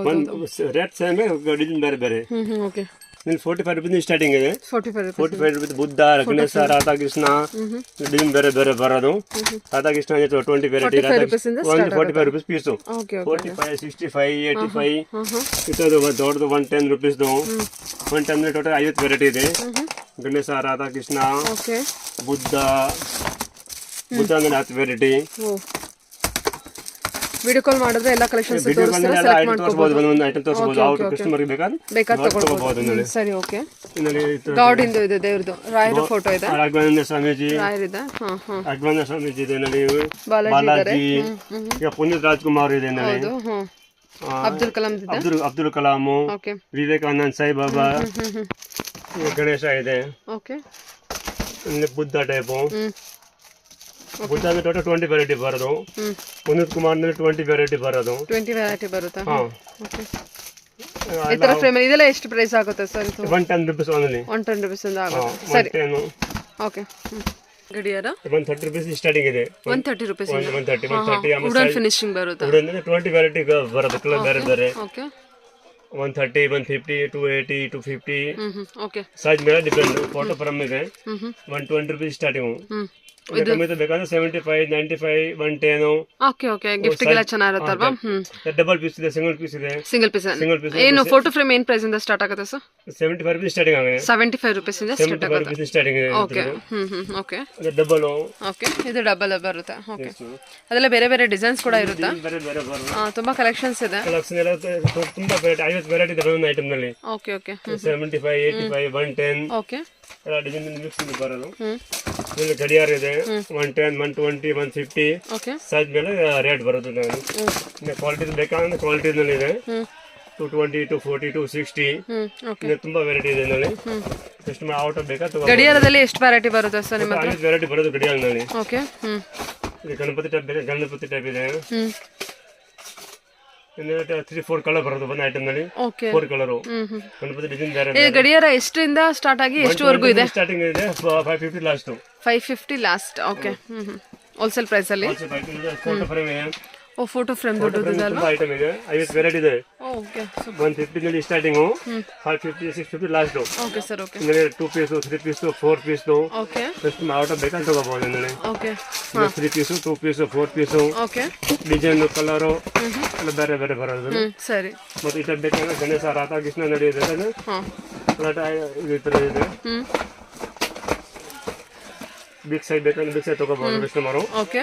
ರೇಟ್ ಸೇಮ್, ಡಿಸೈನ್ ಬೇರೆ ಬೇರೆ. ಓಕೆ. ಇಲ್ಲಿ 45 ರೂಪಾಯಿ ಸ್ಟಾರ್ಟಿಂಗ್ ಇದೆ. 45 ರೂಪೀಸ್. 45 ರೂಪಾಯಿ ಬುದ್ಧ, ಗಣೇಶ, ರಾಧಾಕೃಷ್ಣ ಡಿಸೈನ್ ಬೇರೆ ಬೇರೆ ಬರೋದು. Radhakrishna 20 variety, 45 rupees piece. Okay 45, 65, 85 ಇದು ದೊಡ್ಡದು 110 ರೂಪೀಸ್ದು. 110 ಟೋಟಲ್ 50 ವೆರೈಟಿ ಇದೆ. ಗಣೇಶ, ರಾಧಾಕೃಷ್ಣ, ಓಕೆ ಬುದ್ಧ ಅಂದ್ರೆ 10 ವೆರೈಟಿ. ವಿಡಿಯೋ ಕಾಲ್ ಮಾಡಿದ್ರೆ ಎಲ್ಲ ಕಲೆಕ್ಷನ್ಸ್ ತೋರಿಸಬಹುದು. ಒಂದೊಂದು ಐಟಮ್ ತೋರಿಸಬಹುದು. ಅವ್ರ ಕಸ್ಟಮರ್ ಬೇಕಾದ್ರೆ ತಗೊಳ್ಬಹುದು. ಸರಿ ಓಕೆ. ಗಾಡ್ ಇಂದು ಇದೆ, ದೇವ್ರದು ರಾಯರ ಫೋಟೋ ಇದೆ, ರಾಘವೇಂದ್ರ ಸ್ವಾಮೀಜಿ, ರಾಯರಿದೆ, ರಾಘವೇಂದ್ರ ಸ್ವಾಮೀಜಿ ಇದೆ ನೋಡಿ, ಬಾಲಾಜಿ, ಈಗ ಪುನೀತ್ ರಾಜ್ಕುಮಾರ್ ಇದೆ ನೋಡಿ, ಅಬ್ದುಲ್ ಕಲಾಂ ಇದೆ, ಅಬ್ದುಲ್ ಕಲಾಂ, ಓಕೆ ವಿವೇಕಾನಂದ್, ಸಾಯಿಬಾಬಾ, ಗಣೇಶ ಇದೆ, ಓಕೆ ಬುದ್ಧ ಟೈಪು. ಬುದ್ಧ ಅಂದ್ರೆ ಟೋಟಲ್ 20 ವೆರೈಟಿ ಬರೋದು. ಪುನೀತ್ ಕುಮಾರ್ 20 ವೆರೈಟಿ ಬರೋದು. 20 ವೆರೈಟಿ ಬರುತ್ತಾ? ಓಕೆ. ಈ ತರ ಫ್ರೇಮ್ ಇದೆಲ್ಲ ಎಷ್ಟು ಪ್ರೈಸ್ ಆಗುತ್ತೆ ಸರ್? 110 rupees only. 110 ರೂಪೀಸ್ ಇಂದ ಆಗುತ್ತೆ. ಸರಿ ಓಕೆ. ಗಡಿಯಾರ 130 ರೂಪೀಸ್ ಸ್ಟಾರ್ಟಿಂಗ್ ಇದೆ. 130 ರೂಪೀಸ್. 130 ವುಡನ್ ಫಿನಿಶಿಂಗ್ ಬರುತ್ತೆ. ವುಡನ್ 20 ವೆರೈಟಿ ಬರುತ್ತೆ, ಕಲರ್ ಬೇರೆ ಬೇರೆ. ಓಕೆ 130, 150, 280, 250. ಓಕೆ. ಸೈಜ್ ಮೇಲೆ ಡಿಪೆಂಡ್. ಫೋಟೋ ಫ್ರೇಮ್ ಇದೆ 120 ರೂಪೀಸ್ ಸ್ಟಾರ್ಟಿಂಗ್. ಬೇಕಾದ್ರೆ 75, 95, 110. Okay okay. ಗಿಫ್ಟ್ ಗೆಲ್ಲ ಚೆನ್ನಾಗಿರುತ್ತಲ್ವಾ? ಡಬಲ್ ಪೀಸ್ ಇದೆ, ಸಿಂಗಲ್ ಪೀಸ್ ಇದೆ. ಸಿಂಗಲ್ ಪೀಸ್ ಏನು ಫೋಟೋ ಫ್ರೇಮ್ ಏನು ಪ್ರೈಸ್ ಇಂದ ಸ್ಟಾರ್ಟ್ ಆಗುತ್ತೆ ಸರ್? 75 ರೂಪೀಸ್ ಸ್ಟಾರ್ಟಿಂಗ್ ಆಗಿದೆ. 75 ರೂಪೀಸ್ ಇಂದ ಸ್ಟಾರ್ಟ್ ಆಗುತ್ತೆ. ಸ್ಟಾರ್ಟಿಂಗ್ ಇದೆ. Okay okay. ಡಬಲ್. ಓಕೆ ಇದು ಡಬಲ್ ಬರುತ್ತೆ. ಓಕೆ ಅದೆಲ್ಲ ಬೇರೆ ಬೇರೆ ಡಿಸೈನ್ಸ್ ಕೂಡ ಇರುತ್ತೆ. ಬೇರೆ ಬೇರೆ ಬರುತ್ತೆ. ತುಂಬಾ ಕಲೆಕ್ಷನ್ಸ್ ಇದೆ. ಕಲೆಕ್ಷನ್ ಎಲ್ಲ ತುಂಬಾ ವೆರೈಟಿ, 50 ವೆರೈಟಿ ಇದೆ ಒಂದೊಂದು ಐಟಮ್ ನಲ್ಲಿ. Okay okay. 75, 85, 110 ಓಕೆ ಎಲ್ಲ ಡಿಸೈನ್ ಮಿಕ್ಸ್ ಬರೋದು. ಇಲ್ಲಿ ಗಡಿಯಾರ ಇದೆ 110, 120, 150. ಓಕೆ ಸೈಜ್ ಮೇಲೆ ರೇಟ್ ಬರುತ್ತೆ. ನಾನು ಕ್ವಾಲಿಟಿ ಬೇಕಾದ್ರೆ ಕ್ವಾಲಿಟಿ ನಲ್ಲಿ ಇದೆ 220, 240, 260. ಓಕೆ ತುಂಬಾ ವೆರೈಟಿ ಇದೆ ನಲ್ಲಿ. ಕಸ್ಟಮರ್ ಔಟ್ ಬೇಕಾ ತಗೋ. ಗಡಿಯಾರದಲ್ಲಿ ಎಷ್ಟು ವೆರೈಟಿ ಬರುತ್ತೆ ಸರ್ ನಿಮ್ಮ ಹತ್ರ? 50 ವೆರೈಟಿ ಬರೋದು ಗಡಿಯಾರನಲ್ಲಿ. ಓಕೆ ಇದು ಗಣಪತಿ ಟೈಪ್ ಇದೆ, ಗಣಪತಿ ಟೈಪ್ ಇದೆ. 3-4 ಕಲರ್ ಬರೋದು ಒಂದು ಐಟಮ್ ನಲ್ಲಿ. ಓಕೆ 4 ಕಲರು ಗಣಪತಿ ಡಿಸೈನ್ ಬೇರೆ. ಈ ಗಡಿಯಾರ ಎಷ್ಟರಿಂದ ಸ್ಟಾರ್ಟ್ ಆಗಿ ಎಷ್ಟುವರೆಗೂ ಇದೆ? ಸ್ಟಾರ್ಟಿಂಗ್ ಇದೆ 550 last. 550 last. Okay wholesale price ಅಲ್ಲಿ. ಫೋಟೋ ಫ್ರೇಮ್ ಇದೆ. ಓ ಫೋಟೋ ಫ್ರೇಮ್ ದೊಡ್ಡದು ಅಲ್ವಾ? ಐಟಮ್ ಇದೆ 50 ವೆರೈಟಿ ಇದೆ. ಓಕೆ 150 ನಲ್ಲಿ starting, 550, 650 last. Okay sir okay. 2 piece, 3 piece, 4 piece. Okay customer out ಬೇಕಾದ್ರೆ ತಗೋಬಹುದು ನನಗೆ. Okay 3 piece, 2 piece, 4 piece. Okay design colour ಎಲ್ಲ ಬೇರೆ ಬೇರೆ ಬರೋದು. ಸರಿ ಮತ್ತೆ ಇಷ್ಟ ಬೇಕಾದ್ರೆ ಗಣೇಶ, ರಾಧಾಕೃಷ್ಣ ನಡೆಯುತ್ತೆ. ಈ ತರ ಇದೆ. ಬಿಗ್ ಸೈಜ್ ಬೇಕಾದ್ರೆ ಬಿಗ್ ಸೈಜ್ ತಗೋಬಹುದು ಕಸ್ಟಮರು. ಓಕೆ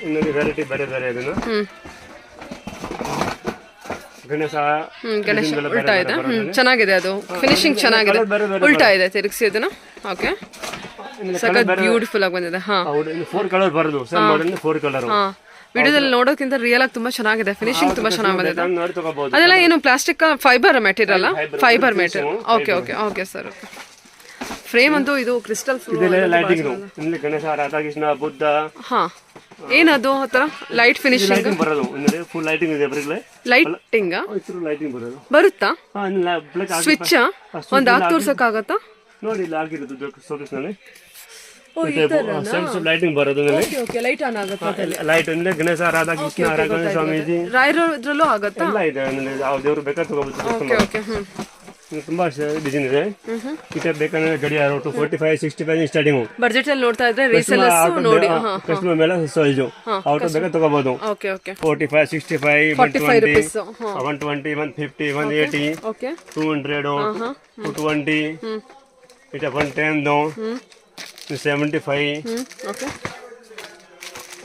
ಇನ್ನೊಂದು ವೆರೈಟಿ ಬೇರೆ ಬೇರೆ ಇದನ್ನು. ಗಣೇಶ ಉಲ್ಟಾ ಇದೆ. ಚೆನ್ನಾಗಿದೆ, ಅದು ಫಿನಿಶಿಂಗ್ ಚೆನ್ನಾಗಿದೆ. ಉಲ್ಟಾ ಇದೆ, ತಿರುಗಿಸಿ ಇದನ್ನ. ಓಕೆ ಸಖತ್ ಬ್ಯೂಟಿಫುಲ್ ಆಗಿ ಬಂದಿದೆ. 4 ಕಲರ್ ಬರೋದು. 4 ಕಲರ್ ವಿಡಿಯೋದಲ್ಲಿ ನೋಡೋಕ್ಕಿಂತ ರಿಯಲ್ ಆಗಿ ತುಂಬಾ ಚೆನ್ನಾಗಿದೆ. ಫಿನಿಶಿಂಗ್ ತುಂಬಾ ಚೆನ್ನಾಗಿ ಬಂದಿದೆ. ನೋಡಿ ತಗೋಬಹುದು. ಅದೆಲ್ಲ ಏನು plastic fibre material? Fibre material. Okay okay okay sir. Frame ಅಂತೂ ಇದು ಕ್ರಿಸ್ಟಲ್ ಲೈಟಿಂಗ್. ಇಲ್ಲಿ ಗಣೇಶ, ರಾಧಾಕೃಷ್ಣ, ಬುದ್ಧ. ಏನದು ಆತರ ಲೈಟ್ ಫಿನಿಶಿಂಗ್ ಬರೋದು. ಫುಲ್ ಲೈಟಿಂಗ್ ಇದೆ. ಲೈಟಿಂಗ್ ಲೈಟಿಂಗ್ ಬರೋದು ಬರುತ್ತಾ? ಸ್ವಿಚ್ ಒಂದ್ ಹಾಕಿ ತೋರ್ಸಕ್ಕಾಗತ್ತಾ? ನೋಡಿ ಇಲ್ಲಿ ಆಗಿರೋದು ಶೋಕೇಸ್ ನಲ್ಲಿ ಲೈಟಿಂಗ್ ಬರೋದು. ಲೈಟ್ ಆನ್ ಆಗುತ್ತೆ. ಲೈಟ್ ಅಂದ್ರೆ ಗಣೇಶ, ರಾಧಾಕೃಷ್ಣ, ರಾಘವೇಂದ್ರ ಸ್ವಾಮೀಜಿ, ರಾಯರದ್ರಲ್ಲೂ ಆಗುತ್ತಾ? ಎಲ್ಲ ಇದೆ. ದೇವ್ರು ಬೇಕಾದ್ರೆ ತಗೋಬಹುದು. ತುಂಬಾ ಡಿಸೈನ್ ಇದೆ. ಈ ಟೈಪ್ ಬೇಕಂದ್ರೆ ಗಡಿಯಾರ 245, 65 ಸ್ಟಾರ್ಟಿಂಗ್. ಬಜೆಟ್ ಅಲ್ಲಿ ನೋಡ್ತಾ ಇದ್ರೆ ರೀಸೇಲರ್ಸ್ ನೋಡಿ ಕಸ್ಟಮರ್ ಮೇಲೆ ಸೈಜ್ ಔಟ್ ಬೇಕಾದ್ರೆ ತಗೋಬಹುದು. Okay okay 45, 65, 120, 120, 150, 180, okay 200, 220, ಇಟ 110, 75, okay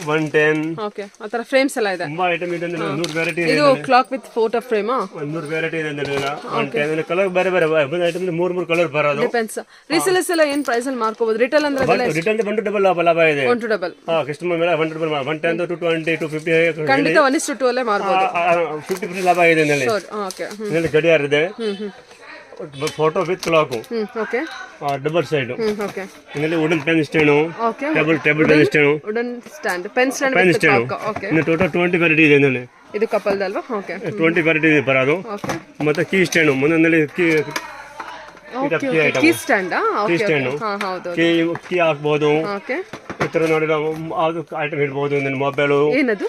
110. Okay ಆ ತರ ಫ್ರೇಮ್ಸ್ ಎಲ್ಲ ಇದೆ. ತುಂಬಾ ಐಟಮ್ ಇದೆ. 100 ವೆರೈಟಿ ಇದೆ. ಇದು clock with photo frame. 100 variety ಇದೆ. 110 ಕಲರ್ ಬೇರೆ ಬೇರೆ. ಒಂದು ಐಟಮ್ 3 ಕಲರ್ ಬರೋದು. ಡಿಪೆಂಡ್ಸ್. ರೀಸೇಲರ್ಸ್ ಎಲ್ಲ ಏನ್ ಪ್ರೈಸ್ ಅಲ್ಲಿ ಮಾರ್ಕೋಬಹುದು? ರಿಟೇಲ್ ಅಂದ್ರೆ ರಿಟೇಲ್ 1 ಡಬಲ್ ಲಾಭ ಇದೆ. 1 ಡಬಲ್. ಕಸ್ಟಮರ್ ಮೇಲೆ 1 ಡಬಲ್ 110, 220, 250 ಖಂಡಿತ 1:2 ಅಲ್ಲೇ ಮಾರ್ಬೋದು. 50% ಲಾಭ ಇದೆ ಇಲ್ಲಿ. ಓಕೆ ಇಲ್ಲಿ ಗಡಿಯಾರ ಇದೆ. Photo with clock. Okay double side. Okay ಇಲ್ಲಿ wooden pen stand. Okay table pen stand. Wooden stand, pen stand. Okay ಇನ್ನು ಟೋಟಲ್ 20 ವೆರೈಟಿ ಇದೆ ಇಲ್ಲಿ. ಇದು ಕಪಲ್ ಅಲ್ವಾ? ಓಕೆ 20 ವೆರೈಟಿ ಇದೆ ಬರೋದು. ಓಕೆ ಮತ್ತೆ ಕೀ ಸ್ಟ್ಯಾಂಡ್ ಮುಂದಲ್ಲಿ ಕೀ ಸ್ಟ್ಯಾಂಡ್. ಕೀ ಸ್ಟ್ಯಾಂಡ್ ಹೌದು. ಕೀ ಹಾಕ್ಬಹುದು. ಓಕೆ ಈ ತರ ನೋಡಿದ್ರೆ ಐಟಮ್ ಇಡ್ಬೋದು. ಮೊಬೈಲ್ ಏನದು?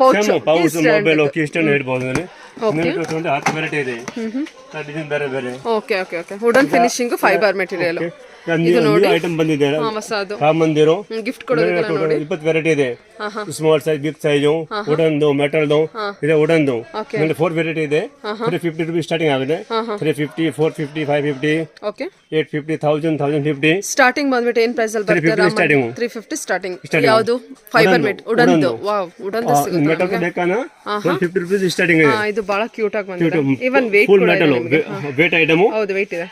ಪೌಚ್ ಮೊಬೈಲ್ ಕೀ ಸ್ಟ್ಯಾಂಡ್ ಇಡ್ಬೋದು. ಓಕೆ ಒಂದು 10 ವೆರೈಟಿ ಇದೆ. ಡಿಸೈನ್ ಬೇರೆ ಬೇರೆ. Okay okay okay wooden finishing fibre material ಇದು ನೋಡಿ ಐಟಮ್ ಬಂದಿದೆ. ಹೊಸದು ಮಂದಿರು ಗಿಫ್ಟ್ ಕೊಡೋದಕ್ಕೆ ನೋಡಿ 20 ವೆರೈಟಿ ಇದೆ. ಸ್ಮಾಲ್ ಸೈಜ್, ಬಿಗ್ ಸೈಜ್, ವುಡನ್ದು, ಮೆಟಲ್ದು ಇದೆ. ವುಡನ್ದು 4 ವೆರೈಟಿ ಇದೆ. 350 ರೂಪೀಸ್ ಸ್ಟಾರ್ಟಿಂಗ್ ಆಗಿದೆ. 350, 450, 550, ಓಕೆ 850, 1000, 1050 ಸ್ಟಾರ್ಟಿಂಗ್ ಬಂದ್ಬಿಟ್ಟು ಏನ್ ಪ್ರೈಸ್ ಅಲ್ಲಿ ಬರುತ್ತೆ? 350 ಸ್ಟಾರ್ಟಿಂಗ್. ಯಾವುದು ಫೈಬರ್ ಮೆಟ್ ವುಡನ್ದು? ವಾವ್, ವುಡನ್ದು ಸಿಗುತ್ತೆ. ಮೆಟಲ್ ಬೇಕಾನ 150 ರೂಪೀಸ್ ಸ್ಟಾರ್ಟಿಂಗ್ ಇದೆ. ಇದು ಬಹಳ ಕ್ಯೂಟ್ ಆಗಿ ಬಂದಿದೆ. ಇವನ್ weight ಫುಲ್ ಕೂಡ ಮೆಟಲ್ ಇದೆ. Weight item. ಹೌದು weight ಇದೆ.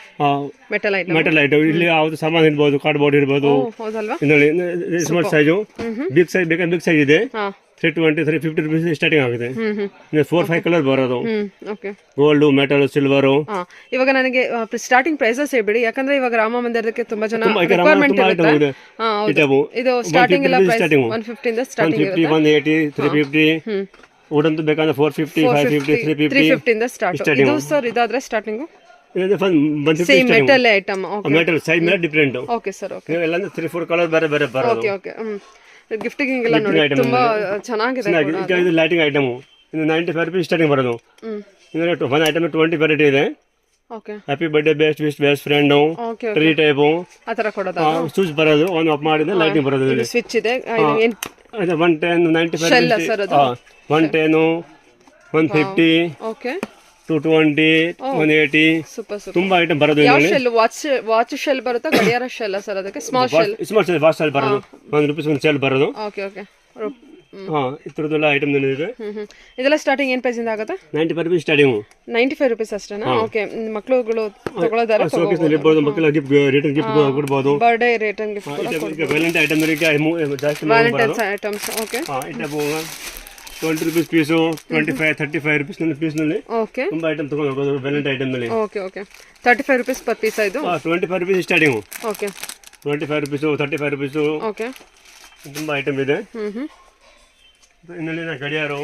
Metal item. ಮೆಟಲ್ ಐಟಮ್ ಇಲ್ಲಿ ಯಾವುದು ಸಾಮಾನು ಇರಬಹುದು, ಕಾರ್ಡ್ಬೋರ್ಡ್ ಇರಬಹುದು. ಹೌದಲ್ವಾ? ಸ್ಮಾಲ್ ಸೈಜು, ಬಿಗ್ ಸೈಜ್ ಬೇಕಾದ್ರೆ ಬಿಗ್ ಸೈಜ್ ಇದೆ. ಹಾ 320, 350 ರೂಪೀಸ್ ಸ್ಟಾರ್ಟಿಂಗ್ ಆಗಿದೆ. 4-5 ಕಲರ್ ಬರೋದು. Okay gold, metal, silver. ಇವಾಗ ನನಗೆ ಸ್ಟಾರ್ಟಿಂಗ್ ಪ್ರೈಸಸ್ ಹೇಳ್ಬಿಡಿ, ಯಾಕಂದ್ರೆ ಇವಾಗ ರಾಮ ಮಂದಿರಕ್ಕೆ ತುಂಬಾ ಜನ ತುಂಬಾ ರಿಕ್ವೈರ್ಮೆಂಟ್ ಐಟಮ್ ಇರುತ್ತೆ. ಇದೆ. ಇದು ಸ್ಟಾರ್ಟಿಂಗ್ ಎಲ್ಲ ಪ್ರೈಸ್ starting. 150 ಇಂದ ಸ್ಟಾರ್ಟಿಂಗ್ 150, ಇರುತ್ತೆ. 180, 350. ವುಡನ್ ಬೇಕಾದ್ರೆ 450, 550, 350 ಇಂದ ಸ್ಟಾರ್ಟ್. ಇದು ಸರ್ ಇದಾದ್ರೆ starting same metal item. Okay metal size ಮೇಲೆ ಡಿಫರೆಂಟ್. ಓಕೆ ಸರ್ ಓಕೆ ಎಲ್ಲ 3-4 ಕಲರ್ ಬೇರೆ ಬೇರೆ ಬರೋದು. ಓಕೆ ಓಕೆ ಗಿಫ್ಟಿಂಗ್ ಎಲ್ಲ ನೋಡಿ ತುಂಬಾ ಚೆನ್ನಾಗಿದೆ. ಇದು ಲೈಟಿಂಗ್ ಐಟಮ್. ಇದು 95 ರೂಪೀಸ್ ಸ್ಟಾರ್ಟಿಂಗ್ ಬರೋದು. ಒಂದು ಐಟಮ್ 20 ವೆರೈಟಿ ಇದೆ. Okay happy birthday, best wish, best friend, okay tree type ಆ ತರ ಕೊಡೋದಾ? ಸ್ವಿಚ್ ಬರೋದು, ಆನ್ ಆಫ್ ಮಾಡಿದ್ರೆ ಲೈಟಿಂಗ್ ಬರೋದು. ಇಲ್ಲಿ ಸ್ವಿಚ್ ಇದೆ. ಏನ್ 110, 95 ಶೆಲ್ ಸರ್ ಅದು? 110, 150, ಓಕೆ 220, 180. Super super. ತುಂಬಾ ಐಟಮ್ ಬರೋದು. ಯಾವ ಶೆಲ್? ವಾಚ್ ಶೆಲ್ ಬರುತ್ತಾ? ಗಡಿಯಾರ ಶೆಲ್ ಸರ್ ಅದಕ್ಕೆ? Small shell. Small cell, watch cell ಬರೋದು. 1 ರೂಪೀಸ್ ಒಂದು ಸೆಲ್ ಬರೋದು. ಓಕೆ ಓಕೆ ಇತರದೆಲ್ಲ ಐಟಮ್ ಇದೆ. ಇದೆಲ್ಲ ಸ್ಟಾರ್ಟಿಂಗ್ ಏನ್ ಪ್ರೈಸ್ ಇಂದ ಆಗುತ್ತೆ? 95 ರೂಪೀಸ್ ಸ್ಟಾರ್ಟಿಂಗ್. 95 ರೂಪೀಸ್ ಅಷ್ಟೇನಾ? ಓಕೆ ಮಕ್ಕಳುಗಳು ತಗೊಳ್ಳೋದಾರೆ ಶೋಕೇಸ್ ನಲ್ಲಿ ಇರಬಹುದು. ಮಕ್ಕಳ ಗಿಫ್ಟ್, ರಿಟರ್ನ್ ಗಿಫ್ಟ್ ಕೊಡಬಹುದು. ಬರ್ಡೇ ರಿಟರ್ನ್ ಗಿಫ್ಟ್ ಕೂಡ ಕೊಡಬಹುದು. ವ್ಯಾಲೆಂಟೈನ್ ಐಟಮ್ ಜಾಸ್ತಿ valentines items. Okay item 20 rupees piece, 25, 35 rupees piece ನಲ್ಲಿ ಓಕೆ ತುಂಬಾ ಐಟಮ್ ತಗೊಂಡು ಹೋಗೋದು. ವ್ಯಾಲೆಂಟೈನ್ ಐಟಮ್ ನಲ್ಲಿ okay okay 35 rupees per piece ಇದು? 25 rupees starting. Okay 25 rupees, 35 rupees. Okay ತುಂಬಾ ಐಟಮ್ ಇದೆ. ಇನ್ನೊಂದಿನ ಗಡಿಯಾರು,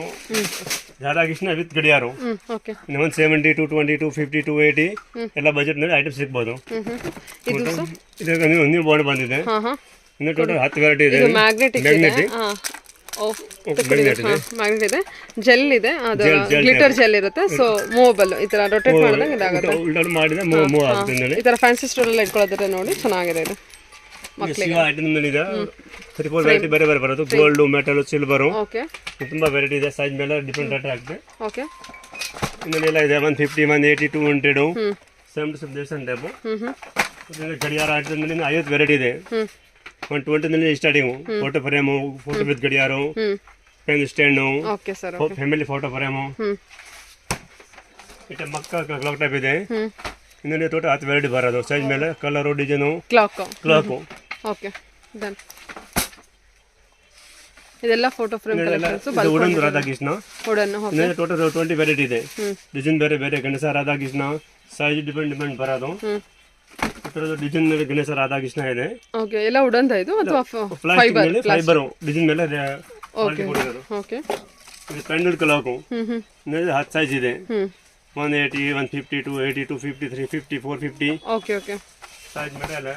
ರಾಧಾಕೃಷ್ಣ ವಿತ್ ಗಡಿಯಾರು. ಓಕೆ 170, 220, 250, 280 ಎಲ್ಲ ಬಜೆಟ್ ನಲ್ಲಿ ಐಟಮ್ ಸಿಗ್ಬೋದು. ಇದು ನ್ಯೂ ಬಾಂಡ್ ಬಂದಿದೆ. ಇನ್ನು ಟೋಟಲ್ 10 ವೆರೈಟಿ ಇದೆ. ಮ್ಯಾಗ್ನೆಟಿಕ್ ಇದೆ. ಮ್ಯಾಗ್ನೆಟ್ ಇದೆ, ಜೆಲ್ ಇದೆ, ಅದು ಗ್ಲಿಟರ್ ಜೆಲ್ ಇರುತ್ತೆ. ಸೊ ಮೂವಬಲ್, ಈ ತರ ರೊಟೇಟ್ ಮಾಡಿದಾಗ ಇದಾಗುತ್ತೆ. ಉಲ್ಟಾ ಮಾಡಿದ್ರೆ ಮೂವ್ ಆಗುತ್ತೆ. ಈ ತರ ಫ್ಯಾನ್ಸಿ ಸ್ಟೋರ್ ಎಲ್ಲ ಇಟ್ಕೊಳ್ಳೋದ್ರೆ ನೋಡಿ ಚೆನ್ನಾಗಿದೆ ಇದು ಮಕ್ಕಳಿಗೆ. ಐಟಮ್ ಇದೆ 3-4 ವೆರೈಟಿ ಬೇರೆ ಬೇರೆ ಬರೋದು. ಗೋಲ್ಡ್, ಮೆಟಲ್, ಸಿಲ್ವರ್ ಓಕೆ ತುಂಬಾ ವೆರೈಟಿ ಇದೆ. ಸೈಜ್ ಮೇಲೆ ಡಿಫ್ರೆಂಟ್ ರೇಟ್ ಆಗುತ್ತೆ. ಓಕೆ ಇನ್ನೊಂದೆಲ್ಲ ಇದೆ 150, 180, 200, 70 ಡಿಫ್ರೆಂಟ್ ಟೈಪ್. ಗಡಿಯಾರ ಐಟಮ್ 50 ವೆರೈಟಿ ಇದೆ. 120 ನಲ್ಲಿ starting. Photo frame, photo with ಗಡಿಯಾರು, pen stand, okay sir family photo frame. ಇಟ್ಟ ಮಕ್ಕ ಕ್ಲಾಕ್ ಟೈಪ್ ಇದೆ. ಇನ್ನೊಂದು ಟೋಟಲ್ 10 ವೆರೈಟಿ ಬರೋದು. ಸೈಜ್ ಮೇಲೆ, colour, design, clock. Okay done. ಇದೆಲ್ಲ photo frame collections. Wooden Radhakrishna wooden. Okay total 20 variety ಇದೆ. ಡಿಸೈನ್ ಬೇರೆ ಬೇರೆ. ಗಣೇಶ, ರಾಧಾಕೃಷ್ಣ ಸೈಜ್ ಡಿಪೆಂಡ್ ಬರೋದು. ಡಿಸೈನ್ ಮೇಲೆ ಗಣೇಶ, ರಾಧಾಕೃಷ್ಣ ಇದೆ. ಓಕೆ ಎಲ್ಲ ವುಡನ್ ಇದು ಅಥವಾ ಫೈಬರ್ ಡಿಸೈನ್ ಮೇಲೆ ಓಕೆ ಓಕೆ. ಇದು ಪೆಂಡೆಂಟ್ ಕ್ಲಾಕು 10 ಸೈಜ್ ಇದೆ. 180, 150, 280, 250, 350, 450. ಓಕೆ ಓಕೆ ಸೈಜ್ ಮೇಲೆ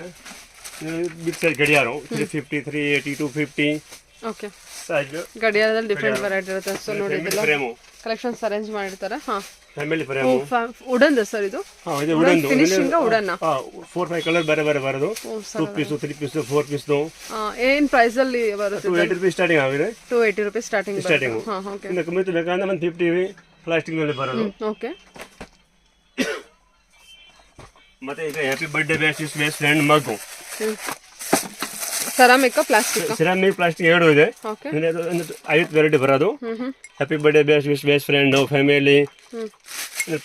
ಬಿಗ್ ಸೈಜ್ ಗಡಿಯಾರು 350, 380, 250. ಓಕೆ ಸೈಜ್ ಗಡಿಯಾರದಲ್ಲಿ ಡಿಫರೆಂಟ್ ವೆರೈಟಿ ಇರುತ್ತೆ. ಸೊ ನೋಡಿ ಇದೆಲ್ಲ ಫ್ರೇಮು, ಕಲೆಕ್ಷನ್ಸ್ ಅರೇಂಜ್ ಮಾಡಿರ್ತಾರೆ. ಹಾ ಫ್ಯಾಮಿಲಿ ಫ್ರೇಮು. ವುಡನ್ ಸರ್ ಇದು? ಇದು ವುಡನ್ ಫಿನಿಶಿಂಗ್ ವುಡನ್. 4-5 ಕಲರ್ ಬೇರೆ ಬೇರೆ ಬರೋದು. 2 ಪೀಸು, 3 ಪೀಸು, 4 ಪೀಸು. ಏನ್ ಪ್ರೈಸ್ ಅಲ್ಲಿ ಬರುತ್ತೆ? 280 ರೂಪೀಸ್ ಸ್ಟಾರ್ಟಿಂಗ್ ಆಗಿದೆ. 280 ರೂಪೀಸ್ ಸ್ಟಾರ್ಟಿಂಗ್. ಹಾ ಓಕೆ. ಇನ್ನು ಕಮ್ಮಿ ಬೇಕಾದ್ರೆ 150 ಪ್ಲಾಸ್ಟಿಕ್ ನಲ್ಲಿ ಬರೋದು. ಓಕೆ ಮತ್ತೆ ಈಗ happy birthday, best wish, friend ಮಗು. Ceramic, plastic? ಸೆರಾಮಿಕ್, ಪ್ಲಾಸ್ಟಿಕ್ ಎರಡು ಇದೆ. 50 ವೆರೈಟಿ ಬರೋದು. Happy birthday, best wish, best friend, family.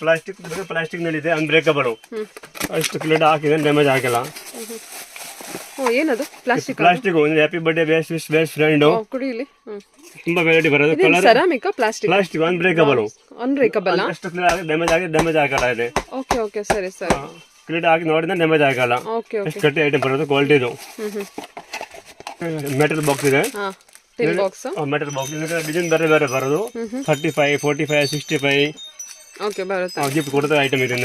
Plastic ನಲ್ಲಿ ಇದೆ, ಅನ್ಬ್ರೇಕಬಲ್. ಅಷ್ಟು ಪ್ಲೇಟ್ ಹಾಕಿದ್ರೆ ಡ್ಯಾಮೇಜ್ ಆಗಿಲ್ಲ. ಏನದು plastic? Happy birthday, best wish, best friend. ಕುಡಿಲಿ. ತುಂಬಾ ವೆರೈಟಿ ಬರೋದು. Colour ceramic, plastic? Plastic unbreakable. Unbreakable. ಅಷ್ಟು ಡ್ಯಾಮೇಜ್ ಆಗಲ್ಲ ಇದೆ. ಓಕೆ ಓಕೆ ಸರಿ ಸರಿ. ಪ್ಲೇಟ್ ಹಾಕಿ ನೋಡಿದ್ರೆ ಡ್ಯಾಮೇಜ್ ಆಗಲ್ಲ. Okay okay. ಎಷ್ಟು ಗಟ್ಟಿ ಐಟಮ್ ಬರೋದು. ಕ್ವಾಲಿಟಿದು ಮೆಟಲ್ ಬಾಕ್ಸ್ ಇದೆ. Tin box. Metal box design ಬೇರೆ ಬೇರೆ ಬರೋದು. 35, 45, 65 ಓಕೆ ಬರುತ್ತೆ. ಗಿಫ್ಟ್ ಕೊಡ್ತಾರೆ ಐಟಮ್ ಇದೆ.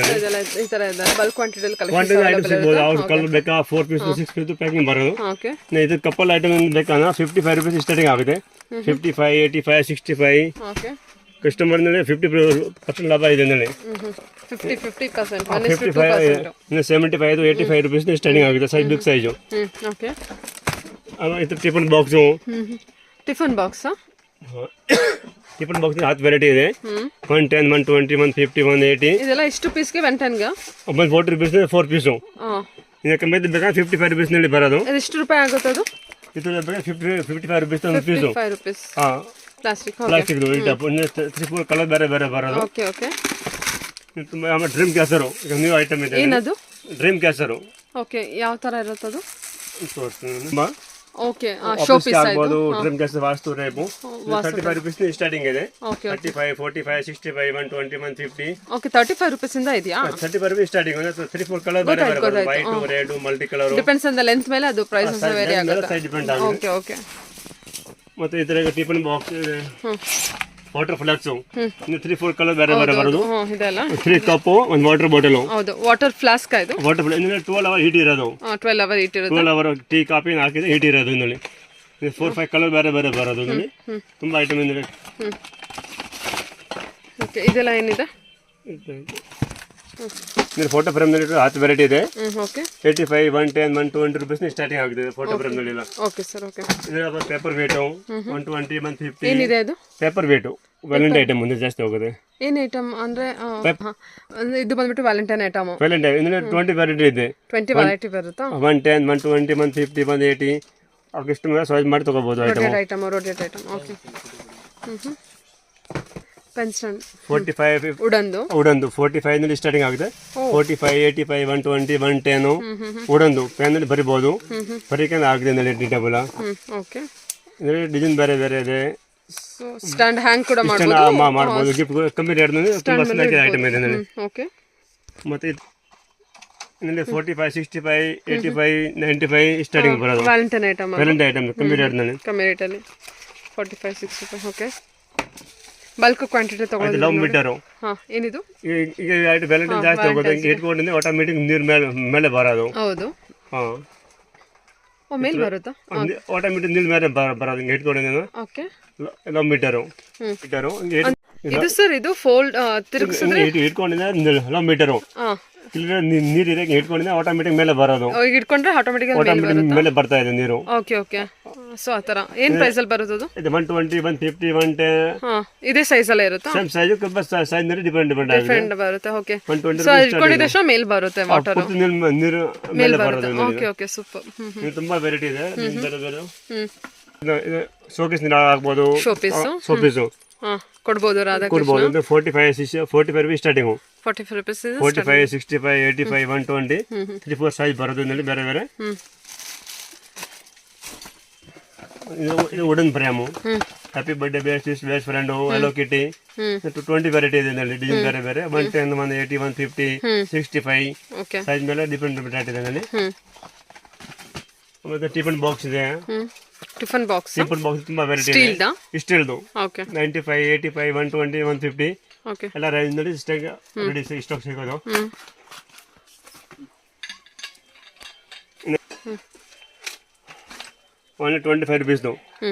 ಈ ತರ ಇದೆ ಬಲ್ಕ್ ಕ್ವಾಂಟಿಟಿಯಲ್ಲಿ ಕ್ವಾಂಟಿಟಿ ಐಟಮ್ ಸಿಗ್ಬೋದು. ಅವ್ರ ಕಲರ್ ಬೇಕಾ 4 ಪೀಸ್, 6 ಪೀಸ್ ಪ್ಯಾಕಿಂಗ್ ಬರೋದು. ಓಕೆ ಇದು ಕಪ್ಪಲ್ ಐಟಮ್ ಬೇಕಾ 55 ರೂಪೀಸ್ ಸ್ಟಾರ್ಟಿಂಗ್ ಆಗುತ್ತೆ. 55, 85, 65. ಓಕೆ ಕಸ್ಟಮರ್ನಲ್ಲಿ 50% ಲಾಭ ಇದೆ ಅಂದೇಳಿ 50% 55 75 85 ರುಪೀಸ್ ಸ್ಟಾರ್ಟಿಂಗ್ ಆಗಿದೆ ಸೈಜ್ ಬಿಗ್ ಸೈಜು. ಓಕೆ. ಇದು tiffin box. Tiffin box tiffin box 10 variety ಇದೆ. 110 120 150 180. ಇದೆಲ್ಲ ಎಷ್ಟು ಪೀಸ್ಗೆ 110ಗೆ 140 ರುಪೀಸ್ 4 ಪೀಸು. ಇನ್ನು ಕಮ್ಮಿ ಬೇಕಾದ್ರೆ 55 ರುಪೀಸ್ನಲ್ಲಿ ಬರೋದು. ಎಷ್ಟು ರೂಪಾಯಿ ಆಗುತ್ತೆ ಅದು? ಇದು ಬೇಕಾದ್ರೆ 55 ರುಪೀಸ್ ಒಂದು ಪೀಸು. 55 ರೂಪೀಸ್. ಹಾಂ ಪ್ಲಾಸ್ಟಿಕ್ ಪ್ಲಾಸ್ಟಿಕ್ದು ಇಟ್ಟು 3-4 ಕಲರ್ ಬೇರೆ ಬೇರೆ ಬರೋದು. Okay okay. ತುಂಬ ಆಮೇಲೆ ಡ್ರೀಮ್ ಕ್ಯಾಸರು ಈಗ ನ್ಯೂ ಐಟಮ್ ಇದೆ. ಏನದು? ಡ್ರೀಮ್ ಕ್ಯಾಸರು. ಓಕೆ. ಯಾವ ಥರ ಇರುತ್ತೆ ಅದು? ತೋರಿಸ್ತೀನಿ. ಓಕೆ. ಶೋ ಪೀಸ್ ಆಗ್ಬೋದು. ಡ್ರೀಮ್ ಕ್ಯಾಸರ್ ವಾಸ್ತು ಟೈಪು 35 ರುಪೀಸ್ ಸ್ಟಾರ್ಟಿಂಗ್ ಇದೆ. ಓಕೆ. 35 45 65 120 150. ಓಕೆ. 35 ರೂಪೀಸ್ ಇಂದ ಇದೆಯಾ? 35 ರುಪೀಸ್ ಸ್ಟಾರ್ಟಿಂಗ್ ಅಂದ್ರೆ 3-4 ಕಲರ್ ಬೇರೆ ಬೇರೆ ಬರುತ್ತೆ. White red multi colour depends on the length ಮೇಲೆ ಅದು ಪ್ರೈಸಸ್ ವೇರಿ ಆಗುತ್ತೆ. ಸೈಜ್ ಡಿಪೆಂಡ್ ಆಗುತ್ತೆ. Okay okay. ಮತ್ತೆ ಇದರ ಟಿಫನ್ ಬಾಕ್ಸ್ ಇದೆ. ವಾಟರ್ ಫ್ಲಾಸ್ಕ್ ಇನ್ನು 3-4 ಕಲರ್ ಬೇರೆ ಬೇರೆ ಬರೋದು. ಇದೆಲ್ಲ 3 ಕಪ್ಪು ಒಂದು ವಾಟರ್ ಬಾಟಲ್. ಹೌದು. ವಾಟರ್ ಫ್ಲಾಸ್ಕ್ ಇದು. ವಾಟರ್ ಫ್ಲಾಸ್ಕ್ 12 ಅವರ್ ಹೀಟ್ ಇರೋದು. 12 ಅವರ್ ಹೀಟ್ ಇರುತ್ತೆ. 12 ಅವರ್ ಟೀ ಕಾಫಿ ಹಾಕಿದ್ರೆ ಹೀಟ್ ಇರೋದು. ಇದರಲ್ಲಿ 4-5 ಕಲರ್ ಬೇರೆ ಬೇರೆ ಬರೋದು. ಇದರಲ್ಲಿ ತುಂಬ ಐಟಮ್ ಇದೆ. ಓಕೆ. ಇದೆಲ್ಲ ಏನಿದೆ? ಇದು ಫೋಟೋ ಫ್ರೇಮ್ನಲ್ಲಿ 10 ವೆರೈಟಿ ಇದೆ. ಓಕೆ. 85 110 120 ರುಪೀಸ್ ಸ್ಟಾರ್ಟಿಂಗ್ ಆಗಿದೆ ಫೋಟೋ ಫ್ರೇಮ್ನಲ್ಲಿ ಎಲ್ಲ. Okay sir. ಓಕೆ. ಇದರ ಪೇಪರ್ ವೇಟು 120 150. ಏನಿದೆ ಅದು? ಪೇಪರ್ ವೇಟು ವ್ಯಾಲೆಂಟೈನ್ ಐಟಮ್ ಮುಂದೆ ಜಾಸ್ತಿ ಹೋಗುತ್ತೆ. ಏನು ಐಟಮ್ ಅಂದ್ರೆ ಇದು ಬಂದ್ಬಿಟ್ಟು ವ್ಯಾಲೆಂಟೈನ್ ಐಟಮ್. ವ್ಯಾಲೆಂಟೈನ್ ಇದರಲ್ಲಿ 20 ವೆರೈಟಿ ಇದೆ. 20 ವೆರೈಟಿ ಬರುತ್ತಾ? 110 120 150 180 ಅವ್ರಿಗೆ ಮೇಲೆ ಸಾಯ್ಸ್ ಮಾಡಿ ತಗೋಬಹುದು item. Rotate item. Okay. Pen stand 45 ಉಡಂದು 45 ನಲ್ಲಿ ಸ್ಟಾರ್ಟಿಂಗ್ ಆಗಿದೆ. 45 85 120 110 ಉಡಂದು ಪೆನ್ ನಲ್ಲಿ ಬರಿಬಹುದು. ಬರೀಕೆ ಆಗಿದೆ ಟೇಬಲ್. ಓಕೆ. ಇದರಲ್ಲಿ ಡಿಸೈನ್ ಬೇರೆ ಬೇರೆ ಇದೆ. ಸ್ಟ್ಯಾಂಡ್ ಹ್ಯಾಂಗ್ ಕೂಡ ಮಾಡಬಹುದು. ಗಿಫ್ಟ್ ಕಮ್ಮಿ ರೇಟ್ ನಲ್ಲಿ ತುಂಬಾ ಚೆನ್ನಾಗಿ ಐಟಮ್ ಇದೆ ಇದರಲ್ಲಿ. ಓಕೆ. ಮತ್ತೆ ಇದರಲ್ಲಿ 45 65 85 95 ಸ್ಟಾರ್ಟಿಂಗ್ ಬರೋದು. ವ್ಯಾಲೆಂಟೈನ್ ಐಟಮ್ ಕಮ್ಮಿ ರೇಟ್ ನಲ್ಲಿ. ಕಮ್ಮಿ ರೇಟ್ ಅಲ್ಲಿ 45 65. ಓಕೆ. ಬಲ್ಕ್ ಕ್ವಾಂಟಿಟಿ ತಗೊಳ್ಳೋದು. Love meter. ಏನಿದು? ಈಗ ವ್ಯಾಲೆಂಟೈನ್ ಜಾಸ್ತಿ ಹೋಗೋದು. ಇಟ್ಕೊಂಡಿದ್ರೆ ಆಟೋಮೆಟಿಕ್ ನೀರ್ ಮೇಲೆ ಬರೋದು. ಹೌದು. ಮೇಲೆ ಬರುತ್ತಾ? ಆಟೋಮೆಟಿಕ್ ನೀರ್ ಮೇಲೆ ಬರೋದು. ಹಿಂಗೆ ಇಟ್ಕೊಂಡಿದ್ರೆ ಓಕೆ. Love metre. ಇದು ಸರ್ ಇದು ಫೋಲ್ಡ್ ತಿರುಗಿಸಿದ್ರೆ ಇಟ್ಕೊಂಡಿದ್ರೆ ಲವ್ ಮೀಟರು. ನೀರಿದೆ ಇಟ್ಕೊಂಡಿದ್ರೆ ಆಟೋಮೆಟಿಕ್ ಮೇಲೆ ಬರೋದು. ಇಟ್ಕೊಂಡ್ರೆ ಆಟೋಮೆಟಿಕ್ ಮೇಲೆ ಬರ್ತಾ ಇದೆ ನೀರು. Okay okay. ಸೊ ಆ ಥರ ಏನು ಪ್ರೈಸ್ ಅಲ್ಲಿ ಬರೋದು? ಇದು 120 150 110. ಇದೇ ಸೈಜ್ ಅಲ್ಲೇ ಇರುತ್ತಾ? ಸೇಮ್ ಸೈಜ್ ಸೈಜ್ ನಲ್ಲಿ ಡಿಪೆಂಡ್ ಬರುತ್ತೆ. ಓಕೆ. 120 ಸೊ ಇಟ್ಕೊಂಡಿದ್ದಷ್ಟು ಮೇಲ್ ಬರುತ್ತೆ ವಾಟರ್. ನೀರು ಮೇಲೆ ಬರೋದು. Okay okay. ಸೂಪರ್. ತುಂಬಾ ವೆರೈಟಿ ಇದೆ. ಬೇರೆ ಬೇರೆ ಶೋಕೇಸ್ ಆಗ್ಬೋದು. ಶೋಪೀಸು ಕೊಡ್ಬೋದು. ಕೊಡ್ಬೋದು. 45 ರುಪೀಸ್ ಸ್ಟಾರ್ಟಿಂಗು. 45 ರುಪೀಸ್ 45 65 85 120 3-4 ಸೈಜ್ ಬರೋದು. ಇದರಲ್ಲಿ ಬೇರೆ ಬೇರೆ. ಇದು wooden frame. Happy birthday best friend hello kitty 20 variety ಇದೆ ಇದರಲ್ಲಿ. ಡಿಸೈನ್ ಬೇರೆ ಬೇರೆ 110 180 150 65 ಸೈಜ್ ಮೇಲೆ ಡಿಪೆಂಡ್ ರೇಟ್ ಇದೆ ಇದರಲ್ಲಿ. ಮತ್ತೆ ಟಿಫನ್ ಬಾಕ್ಸ್ ಇದೆ. ಟಿಫನ್ ಬಾಕ್ಸ್ ತುಂಬಾ ವೆರೈಟಿ ಇದೆ. ಸ್ಟೀಲ್ದು 95 85 120 150 ಎಲ್ಲ ರೇಂಜ್ ನಲ್ಲಿ ಸ್ಟಾಕ್ ಸಿಗೋದು. Only 25 rupees.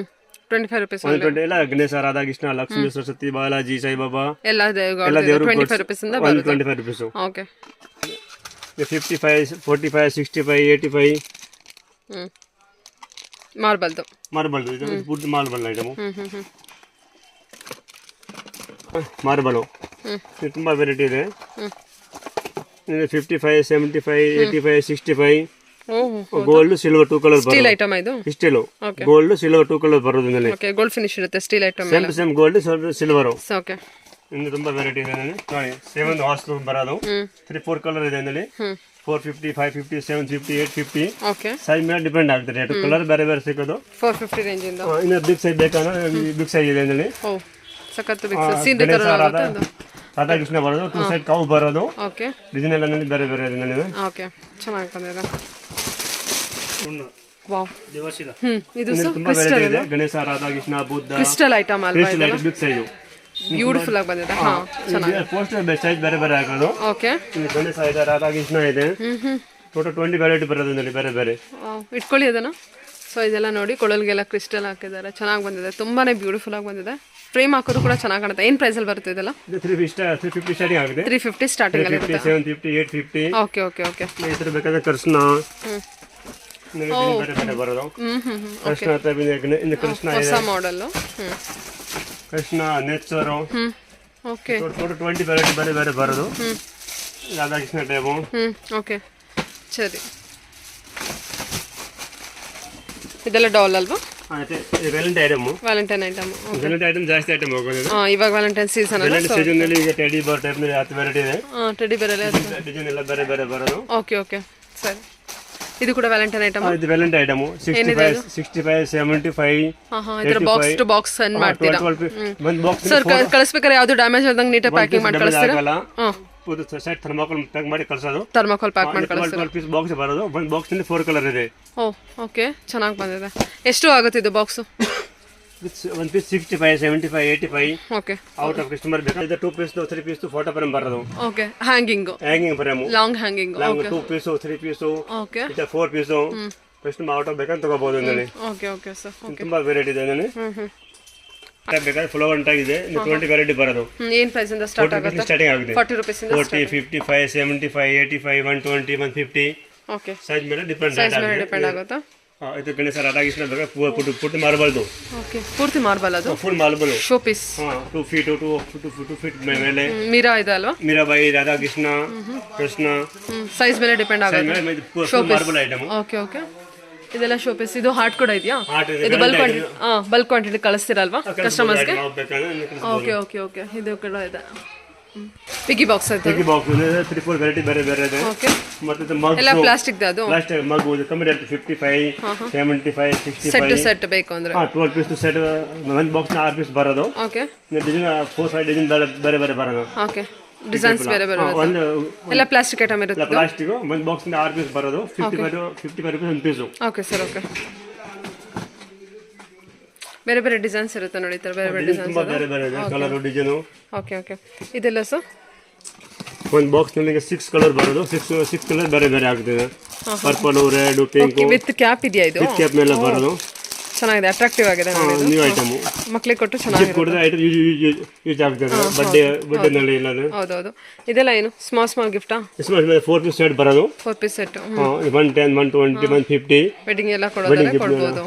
25 ರುಪೀಸ್ ಎಲ್ಲ ಗಣೇಶ ರಾಧಾಕೃಷ್ಣ ಲಕ್ಷ್ಮೀ ಸರಸ್ವತಿ ಬಾಲಾಜಿ ಸಾಯಿಬಾಬಾ ಎಲ್ಲ ದೇವರು 25 ರುಪೀಸ್ ಇಂದ ಬರುತ್ತೆ. 25 ರುಪೀಸ್. ಓಕೆ. 55 45 65 85 ಮಾರ್ಬಲ್ದು ಇದು ಫುಡ್ ಮಾರ್ಬಲ್ ಐಟಮು. ಮಾರ್ಬಲು ತುಂಬಾ ವೆರೈಟಿ ಇದೆ. 55 75 85 65 gold silver 2 colour steel item ಇದು. ಸ್ಟೀಲ್ ಗೋಲ್ಡ್ ಸಿಲ್ವರ್ 2 ಕಲರ್ ಬರೋದು. ಓಕೆ. ಗೋಲ್ಡ್ ಫಿನಿಶ್ ಇರುತ್ತೆ steel item. Same gold silver. Okay. ಇನ್ನು ತುಂಬಾ ವೆರೈಟಿ ಇದೆ ನೋಡಿ. 7 ಹಾರ್ಸ್ ಬರೋದು. 3-4 ಕಲರ್ ಇದೆ ಇದರಲ್ಲಿ. 450 550 750 850 ಓಕೆ. ಸೈಜ್ ಮೇಲೆ ಡಿಪೆಂಡ್ ಆಗುತ್ತೆ ರೇಟ್. ಕಲರ್ ಬೇರೆ ಬೇರೆ ಸಿಗೋದು. 450 ರೇಂಜ್ ಇಂದ. ಇನ್ನು ಬಿಗ್ ಸೈಜ್ ಬೇಕಾದ್ರೆ ಬಿಗ್ ಸೈಜ್ ಇದೆ ಇದರಲ್ಲಿ. ಸಖತ್ ಬಿಗ್ ಸೈಜ್ ಸೀನ್ ತರ ಆಗುತ್ತೆ ಅದು. ರಾಧಾಕೃಷ್ಣ ಬರೋದು. 2 ಸೈಡ್ ಕಾವು ಬರೋದು. ಓಕೆ. ಡಿಸೈನ್ ಎಲ್ಲ ಬೇರೆ ಬೇರೆ ಇದೆ. ಓಕೆ. ಚೆನ್ನಾಗಿ ಬಂದಿದೆ. ವಾವ್. ದೇವಶಿಲಾ. ಇದು ತುಂಬಾ ವೆರೈಟಿ ಇದೆ. ಗಣೇಶ ರಾಧಾಕೃಷ್ಣ ಬುದ್ಧ ಕ್ರಿಸ್ಟಲ್ ಐಟಮ್ ಅಲ್ವಾ ಇದು? ಬಿಗ್ ಸೈಜ್ ಬ್ಯೂಟಿಫುಲ್ ಆಗಿ ಬಂದಿದೆ. ಚೆನ್ನಾಗಿ ಪೋಸ್ಟರ್ ಸೈಜ್ ಬೇರೆ ಬೇರೆ ಆಗೋದು. ಓಕೆ. ಗಣೇಶ ಇದೆ ರಾಧಾಕೃಷ್ಣ ಇದೆ. ಟೋಟಲ್ 20 ವೆರೈಟಿ ಬರೋದು ಇದರಲ್ಲಿ ಬೇರೆ ಬೇರೆ. ಇಟ್ಕೊಳ್ಳಿ ಅದನ್ನ. ಸೊ ಇದೆಲ್ಲ ನೋಡಿ ಕೊಳಲ್ಗೆಲ್ಲ ಕ್ರಿಸ್ಟಲ್ ಹಾಕಿದ್ದಾರೆ, ಚೆನ್ನಾಗಿ ಬಂದಿದೆ, ತುಂಬಾ ಬ್ಯೂಟಿಫುಲ್ ಆಗಿ ಬಂದಿದೆ. ಫ್ರೇಮ್ ಹಾಕೋದು ಕೂಡ ಚೆನ್ನಾಗಿ ಕಾಣುತ್ತೆ. ಏನು ಪ್ರೈಸಲ್ಲಿ ಬರುತ್ತೆ ಇದೆಲ್ಲ? 350 ಸ್ಟಾರ್ಟಿಂಗ್ ಆಗಿದೆ. 350 ಸ್ಟಾರ್ಟಿಂಗ್ ಅಲ್ಲಿ ಇರುತ್ತೆ. 750 850. Okay okay okay. ಈ ಥರ ಬೇಕಾದ್ರೆ ಕೃಷ್ಣ ಬೇರೆ ಬೇರೆ ಬರೋದು. ಕೃಷ್ಣ ಇನ್ನು ಕೃಷ್ಣ ಹೊಸ model. Krishna nature okay. Total 20 variety ಬೇರೆ ಬೇರೆ ಬರೋದು. ರಾಧಾಕೃಷ್ಣ ಟೈಪು. ಓಕೆ ಸರಿ. ಇದೆಲ್ಲ ಡಾಲ್ ಅಲ್ವಾ? Valentine item. ಐಟಮ್ ಜಾಸ್ತಿ ಐಟಮ್ ಹೋಗೋದು. ಇವಾಗ ವ್ಯಾಲೆಂಟೈನ್ ಸೀಸನ್ ಅಲ್ಲ, ಸೀಸನ್ ಅಲ್ಲಿ ಈಗ ಟೆಡಿ ಬರ್ ಟೈಪ್ ನಲ್ಲಿ 10 ವೆರೈಟಿ ಇದೆ. ಟೆಡಿ ಬೇರೆ ಡಿಸೈನ್ ಎಲ್ಲ ಬೇರೆ ಬೇರೆ ಬರೋದು. ಓಕೆ ಓಕೆ ಸರಿ. ಇದು ಕೂಡ ವ್ಯಾಲೆಂಟೈನ್ ಐಟಮ್. ಇದು ವ್ಯಾಲೆಂಟೈನ್ ಐಟಮ್ 65 75. ಇದರ ಬಾಕ್ಸ್ ಟು ಬಾಕ್ಸ್ ಸೆಂಡ್ ಮಾಡ್ತೀರಾ? ಒಂದು ಬಾಕ್ಸ್ ಸರ್ ಕಳಿಸ್ಬೇಕಾದ್ರೆ ಯಾವುದು ಡ್ಯಾಮೇಜ್ ಆದಂಗೆ ನೀಟಾಗಿ ಪ್ಯಾಕಿಂಗ್ ಮಾಡಿ ಕಳಿಸ್ತೀರಾ? ಪೂರ ಸೆಟ್ ಥರ್ಮಾಕೋಲ್ ಪ್ಯಾಕ್ ಮಾಡಿ ಕಳಿಸೋದು. ಥರ್ಮಾಕೋಲ್ ಪ್ಯಾಕ್ ಮಾಡಿ ಕಳಿಸ್ತೀರಾ? 12 ಪೀಸ್ ಬಾಕ್ಸ್ ಬರೋದು. ಒಂದು ಬಾಕ್ಸ್ ನಲ್ಲಿ 4 ಕಲರ್ ಇದೆ. ಓಕೆ ಚೆನ್ನಾಗಿ ಬಂದಿದೆ. ಎಷ್ಟು ಆಗುತ್ತೆ ಇದು ಬಾಕ್ಸ್? ಒಂದು piece 65 75 85. Okay. Out of customer ಬೇಕಾದ್ರೆ 2 ಪೀಸ್ 3 ಪೀಸ್ ಫೋಟೋ ಫ್ರೇಮ್ ಬರೋದು. Okay. Hanging frame long hanging. Okay. 2 piece 3 piece. Okay. ಇದು 4 ಪೀಸ್. ಕಸ್ಟಮರ್ ಔಟ್ ಆಫ್ ಬೇಕಂತ ತಗೋಬಹುದು ಅಂದ್ರೆ. Okay okay sir. ತುಂಬಾ ವೆರೈಟಿ ಇದೆ ಅಂದ್ರೆ. ಬೇಕಾದ್ರೆ ಫ್ಲವರ್ ಇದೆ. 20 ವೆರೈಟಿ ಬರೋದು. ಏನು ಪ್ರೈಸ್ ಇಂದ ಸ್ಟಾರ್ಟ್ ಆಗುತ್ತೆ? ಸ್ಟಾರ್ಟಿಂಗ್ ಆಗುತ್ತೆ 40 ರೂಪೀಸ್ ಇಂದ 40 55 75 85 120 150. ಓಕೆ. ಸೈಜ್ ಮೇಲೆ ಡಿಪೆಂಡ್ ಆಗುತ್ತಾ? ಇದು ಗಣೇಶ ರಾಧಾಕೃಷ್ಣ ಬೇಕಾದ್ರೆ ಪುಟ್ಟ ಮಾರ್ಬಲ್ದು. ಓಕೆ. ಪೂರ್ತಿ ಮಾರ್ಬಲ್ ಅದು? Full marble show piece. 2 feet 2 feet ಮೇಲೆ ಮೀರಾ ಇದೆ ಅಲ್ವಾ? ಮೀರಾಬಾಯಿ ರಾಧಾಕೃಷ್ಣ ಕೃಷ್ಣ ಸೈಜ್ ಮೇಲೆ ಡಿಪೆಂಡ್ ಆಗುತ್ತೆ. Marble item. Okay okay. ಇದೆಲ್ಲ ಶೋ ಪೀಸ್. ಇದು ಹಾರ್ಟ್ ಕೂಡ ಇದೆಯಾ? ಇದು ಬಲ್ಕ್ ಕ್ವಾಂಟಿಟಿ ಕಳಿಸ್ತೀರಲ್ವಾ ಕಸ್ಟಮರ್ಸ್ಗೆ? Okay okay okay. ಇದು ಕೂಡ ಇದೆ. ಪಿಗಿ ಬಾಕ್ಸ್ ಆಯ್ತು. ಪಿಗಿ ಬಾಕ್ಸ್ 3-4 ವೆರೈಟಿ ಬೇರೆ ಬೇರೆ ಇದೆ. ಓಕೆ. ಮತ್ತೆ ಮಗ್ ಎಲ್ಲ ಪ್ಲಾಸ್ಟಿಕ್ ದ ಅದು? ಪ್ಲಾಸ್ಟಿಕ್ ಮಗ್ ಕಮ್ಮಿ ರೇಟ್ 55 75 65. ಸೆಟ್ ಟು ಸೆಟ್ ಬೇಕು ಅಂದ್ರೆ 12 ಪೀಸ್ ಸೆಟ್. ಒಂದು ಬಾಕ್ಸ್ 6 ಪೀಸ್ ಬರೋದು. ಓಕೆ. ಡಿಸೈನ್ 4-5 ಡಿಸೈನ್ ಬೇರೆ ಬೇರೆ ಬರೋದು. ಓಕೆ. ಡಿಸೈನ್ಸ್ ಬೇರೆ ಬೇರೆ ಎಲ್ಲ ಪ್ಲಾಸ್ಟಿಕ್ ಐಟಮ್ ಇರುತ್ತೆ. ಪ್ಲಾಸ್ಟಿಕ್ ಒಂದು ಬಾಕ್ಸ್ 6 ಪೀಸ್ ಬರೋದು. 55 ರೂಪೀಸ್ ಒಂದು ಪೀಸು. Okay sir. ಓಕೆ. ಬೇರೆ ಬೇರೆ ಡಿಸೈನ್ಸ್ ಇರುತ್ತೆ ನೋಡಿ. ಈ ಥರ ಬೇರೆ ಬೇರೆ ಡಿಸೈನ್ಸ್ ತುಂಬಾ ಬೇರೆ ಬೇರೆ ಇದೆ ಕಲರ್ ಡಿಸೈನು. Okay okay. ಇದೆಲ್ಲ ಸರ್ ಒಂದು ಬಾಕ್ಸ್ ನಲ್ಲಿ 6 ಕಲರ್ ಬರೋದು. 6 ಕಲರ್ ಬೇರೆ ಬೇರೆ ಆಗ್ತದೆ. Purple red pink with cap ಇದೆಯಾ? ಇದು ವಿತ್ ಕ್ಯಾಪ್ ಮೇಲೆ ಬರೋದು. ಚೆನ್ನಾಗಿದೆ, ಅಟ್ರಾಕ್ಟಿವ್ ಆಗಿದೆ ನೋಡಿ. ನ್ಯೂ ಐಟಮ್ ಮಕ್ಕಳಿಗೆ ಕೊಟ್ಟು ಚೆನ್ನಾಗಿದೆ. ಕೊಡದ ಐಟಮ್ ಯೂಸ್ ಆಗ್ತದೆ ಬಡ್ಡೆ ನಲ್ಲಿ ಇಲ್ಲ. ಹೌದೌದು. ಇದೆಲ್ಲ ಏನು ಸ್ಮಾಲ್ ಗಿಫ್ಟಾ? 4 ಪೀಸ್ ಸೆಟ್ ಬರೋದು. 4 ಪೀಸ್ ಸೆಟ್ 110 120 150. ವೆಡ್ಡಿಂಗ್ ಎಲ್ಲ ಕೊಡಬಹುದು.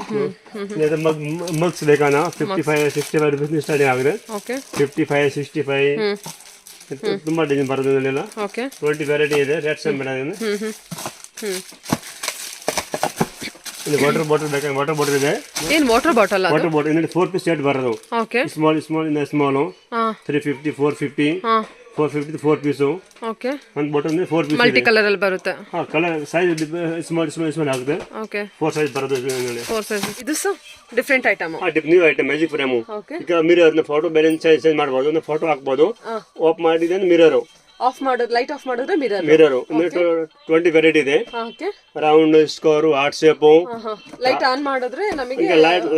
ಮಗ್ಸ್ ಬೇಕಾನ 55 65 ರೂಪೀಸ್ ಸ್ಟಾರ್ಟಿಂಗ್ ಆಗಿದೆ. ಓಕೆ. 55 65 ತುಂಬಾ ಡಿಸೈನ್ ಬರೋದು ಇದೆಲ್ಲ. ಓಕೆ. 20 ವೆರೈಟಿ ಇದೆ. Rate same madam. ಇದು ವಾಟರ್ ಬಾಟಲ್ ಬೇಕಾದ್ರೆ ವಾಟರ್ ಬಾಟಲ್ ಇದೆ. ಏನು ವಾಟರ್ ಬಾಟಲ್? ವಾಟರ್ ಬಾಟಲ್ ಇದರಲ್ಲಿ 4 ಪೀಸ್ ಸೆಟ್ ಬರೋದು. Okay. Small small 350 450 450 4 piece. Okay. ಒಂದು ಬಾಟಲ್ 4 ಪೀಸ್ ಮಲ್ಟಿ ಕಲರ್ ಅಲ್ಲಿ ಬರುತ್ತೆ. ಕಲರ್ ಸೈಜ್ ಸ್ಮಾಲ್ ಆಗುತ್ತೆ. ಓಕೆ. 4 ಸೈಜ್ ಬರೋದು. 4 ಸೈಜ್. ಇದು ಸಹ different item. New item magic frame. ಈಗ ಮಿರರ್ ಫೋಟೋ ಬೇರೆ ಚೇಂಜ್ ಮಾಡಬಹುದು. ಫೋಟೋ ಹಾಕ್ಬೋದು. ಆಫ್ ಮಾಡಿದ್ರೆ ಮಿರರ್ ಆಫ್ ಮಾಡೋದು, ಲೈಟ್ ಆಫ್ ಮಾಡಿದ್ರೆ ಮಿರರ್. 20 ವೆರೈಟಿ ಇದೆ. Okay. Round square heart shape. Light on ಮಾಡಿದ್ರೆ ನಮಗೆ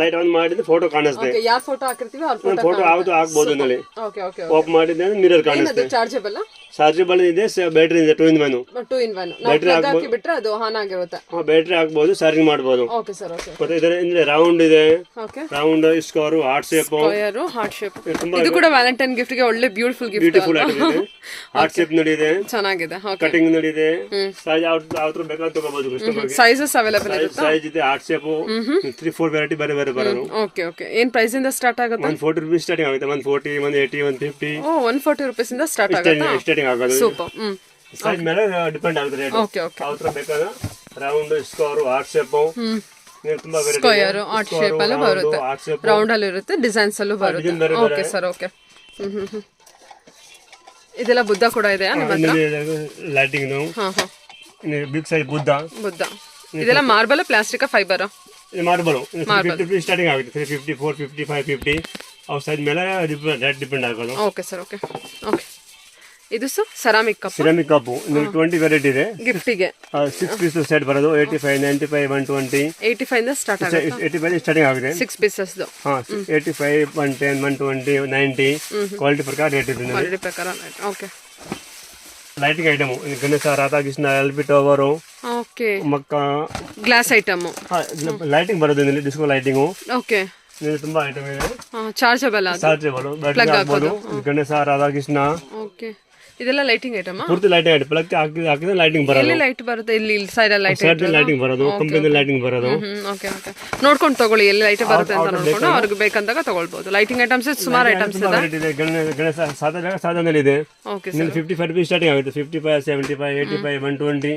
ಲೈಟ್ ಆನ್ ಮಾಡಿದ್ರೆ ಫೋಟೋ ಕಾಣಿಸುತ್ತೆ. ಓಕೆ. ಯಾವ ಫೋಟೋ ಹಾಕಿರ್ತೀವಿ ಆ ಫೋಟೋ ಯಾವುದು ಹಾಕಬಹುದು ನಲ್ಲಿ. Okay okay. ಆಫ್ ಮಾಡಿದ್ರೆ ಮಿರರ್ ಕಾಣಿಸುತ್ತೆ. ಇದು ಚಾರ್ಜಬಲ್? ಚಾರ್ಜಬಲ್ ಇದೆ. ಬ್ಯಾಟರಿ ಇದೆ 2 in 1. 2 in 1. ನಾವು ಪ್ಲಗ್ ಹಾಕಿ ಬಿಟ್ರೆ ಅದು ಆನ್ ಆಗಿರುತ್ತೆ. ಬ್ಯಾಟರಿ ಹಾಕಬಹುದು, ಚಾರ್ಜಿಂಗ್ ಮಾಡಬಹುದು. Okay sir. ಓಕೆ. ಮತ್ತೆ ಇದರ ರೌಂಡ್ ಇದೆ. Okay. Round square heart shape. Square heart shape. ಇದು ಕೂಡ ವ್ಯಾಲೆಂಟೈನ್ ಗಿಫ್ಟ್ ಗೆ ಒಳ್ಳೆ ಬ್ಯೂಟಿಫುಲ್ ಗಿಫ್ಟ್. ಬ್ಯೂಟಿಫುಲ್ ಐಟಮ್ ಇದೆ. ಹಾರ್ಟ್ ಶೇಪ್ ನಡಿದೆ. ಚೆನ್ನಾಗಿದೆ. ಓಕೆ. ಕಟಿಂಗ್ ನಡಿದೆ. ಸೈಜ್ ಯಾವ್ದು ಬೇಕಾದ್ರೂ ತಗೋಬಹುದು ಕಸ್ಟಮರ್ ಗೆ. ಸೈಜಸ್ ಅವೈಲೇಬಲ್ ಇರುತ್ತೆ. ಸೈಜ್ ಇದೆ. ಹಾರ್ಟ್ ಶೇಪ್ 3-4 ವೆರೈಟಿ ಬೇರೆ ಬೇರೆ ಬರೋದು. Okay okay. ಏನು ಪ್ರೈಸ್ ಇಂದ ಸ್ಟಾರ್ಟ್ ಆಗುತ್ತೆ? 140 ರೂಪೀಸ್ ಸ್ಟಾರ್ಟಿಂಗ್ ಆಗುತ್ತೆ. 140 180 150. 140 ರೂಪೀಸ್ ಇಂದ ಸ್ಟಾರ್ಟ್ ಆಗುತ್ತೆ. ಸ್ಟಾರ್ಟಿಂಗ್ ಆಗೋದು. ಸೂಪರ್. ಸೈಜ್ ಮೇಲೆ ಡಿಪೆಂಡ್ ಆಗುತ್ತೆ ರೇಟ್. Okay okay. ಯಾವ್ದು ಬೇಕಾದ್ರೆ ರೌಂಡ್ ಸ್ಕ್ವೇರ್ ಹಾರ್ಟ್ ಶೇಪ್ ತುಂಬಾ ವೆರೈಟಿ. ಸ್ಕ್ವೇರ್ ಹಾರ್ಟ್ ಶೇಪ್ ಅಲ್ಲೂ ಬರುತ್ತೆ, ರೌಂಡ್ ಅಲ್ಲೂ ಇರುತ್ತೆ, ಡಿಸೈನ್ಸ್ ಅಲ್ಲೂ ಬರುತ್ತೆ. Okay sir. ಓಕೆ. ಇದೆಲ್ಲ ಬುದ್ಧ ಕೂಡ ಇದೆಯಾ ನಿಮ್ಮ ಹತ್ರ? Lighting big size Buddha. ಇದೆಲ್ಲ marble plastic fibre? Marble. 350 starting ಆಗುತ್ತೆ. 350 450 550 ಅವ್ ಸೈಜ್ ಮೇಲೆ ರೇಟ್ ಡಿಪೆಂಡ್ ಆಗೋದು. Okay sir. Okay okay. ಇದು sir ceramic cup. Ceramic cup 20 variety ಇದೆ ಗಿಫ್ಟಿಗೆ. 6 ಪೀಸ್ ಸೆಟ್ ಬರೋದು. 85 95 120. 85 ಇಂದ ಸ್ಟಾರ್ಟ್ ಆಗುತ್ತೆ. 85 ಸ್ಟಾರ್ಟಿಂಗ್ ಆಗುತ್ತೆ. 6 ಪೀಸಸ್. 85 110 120 90 ಕ್ವಾಲಿಟಿ ಪ್ರಕಾರ ರೇಟ್ ಇದೆ. ಕ್ವಾಲಿಟಿ ಪ್ರಕಾರ. Okay. Lighting item Ganesha Radhakrishna LP tower okay ಮಕ್ಕ ಗ್ಲಾಸ್ ಐಟಮ್. ಲೈಟಿಂಗ್ ಬರೋದು ಇಲ್ಲಿ, ಡಿಸ್ಕೋ ಲೈಟಿಂಗು. ಓಕೆ ಇಲ್ಲಿ ತುಂಬಾ ಐಟಮ್ ಇದೆ. ಚಾರ್ಜಬಲ್ ಅದು. ಚಾರ್ಜಬಲ್ ಬ್ಯಾಟರಿ ಹಾಕ್ಬೋದು. ಗಣೇಶ, ರಾಧಾಕೃಷ್ಣ. ಓಕೆ ಇದೆಲ್ಲ ಲೈಟಿಂಗ್ ಐಟಮ್. ಪೂರ್ತಿ ಲೈಟಿಂಗ್ ಐಟಮ್. ಪ್ಲಗ್ ಹಾಕಿದ್ರೆ ಲೈಟಿಂಗ್ ಬರೋದು. ಎಲ್ಲಿ ಲೈಟ್ ಬರುತ್ತೆ? ಇಲ್ಲಿ ಸೈಡ್ ಅಲ್ಲಿ ಲೈಟ್. ಸೈಡ್ ಲೈಟಿಂಗ್ ಬರೋದು, ಕಂಪನಿ ಲೈಟಿಂಗ್ ಬರೋದು. ಓಕೆ ಓಕೆ ನೋಡ್ಕೊಂಡು ತಗೊಳ್ಳಿ ಎಲ್ಲಿ ಲೈಟ್ ಬರುತ್ತೆ ಅಂತ ನೋಡ್ಕೊಂಡು ಅವ್ರಿಗೆ ಬೇಕಂದಾಗ ತಗೊಳ್ಬಹುದು. ಲೈಟಿಂಗ್ ಐಟಮ್ಸ್ ಸುಮಾರು ಐಟಮ್ಸ್ ಇದೆ. ಗಣೇಶ ಸಾಧನೆಯಲ್ಲಿ ಇದೆ. ಓಕೆ ನಿಮಗೆ 55 ರೂಪೀಸ್ ಸ್ಟಾರ್ಟಿಂಗ್ ಆಗುತ್ತೆ. 55, 75, 85, 120.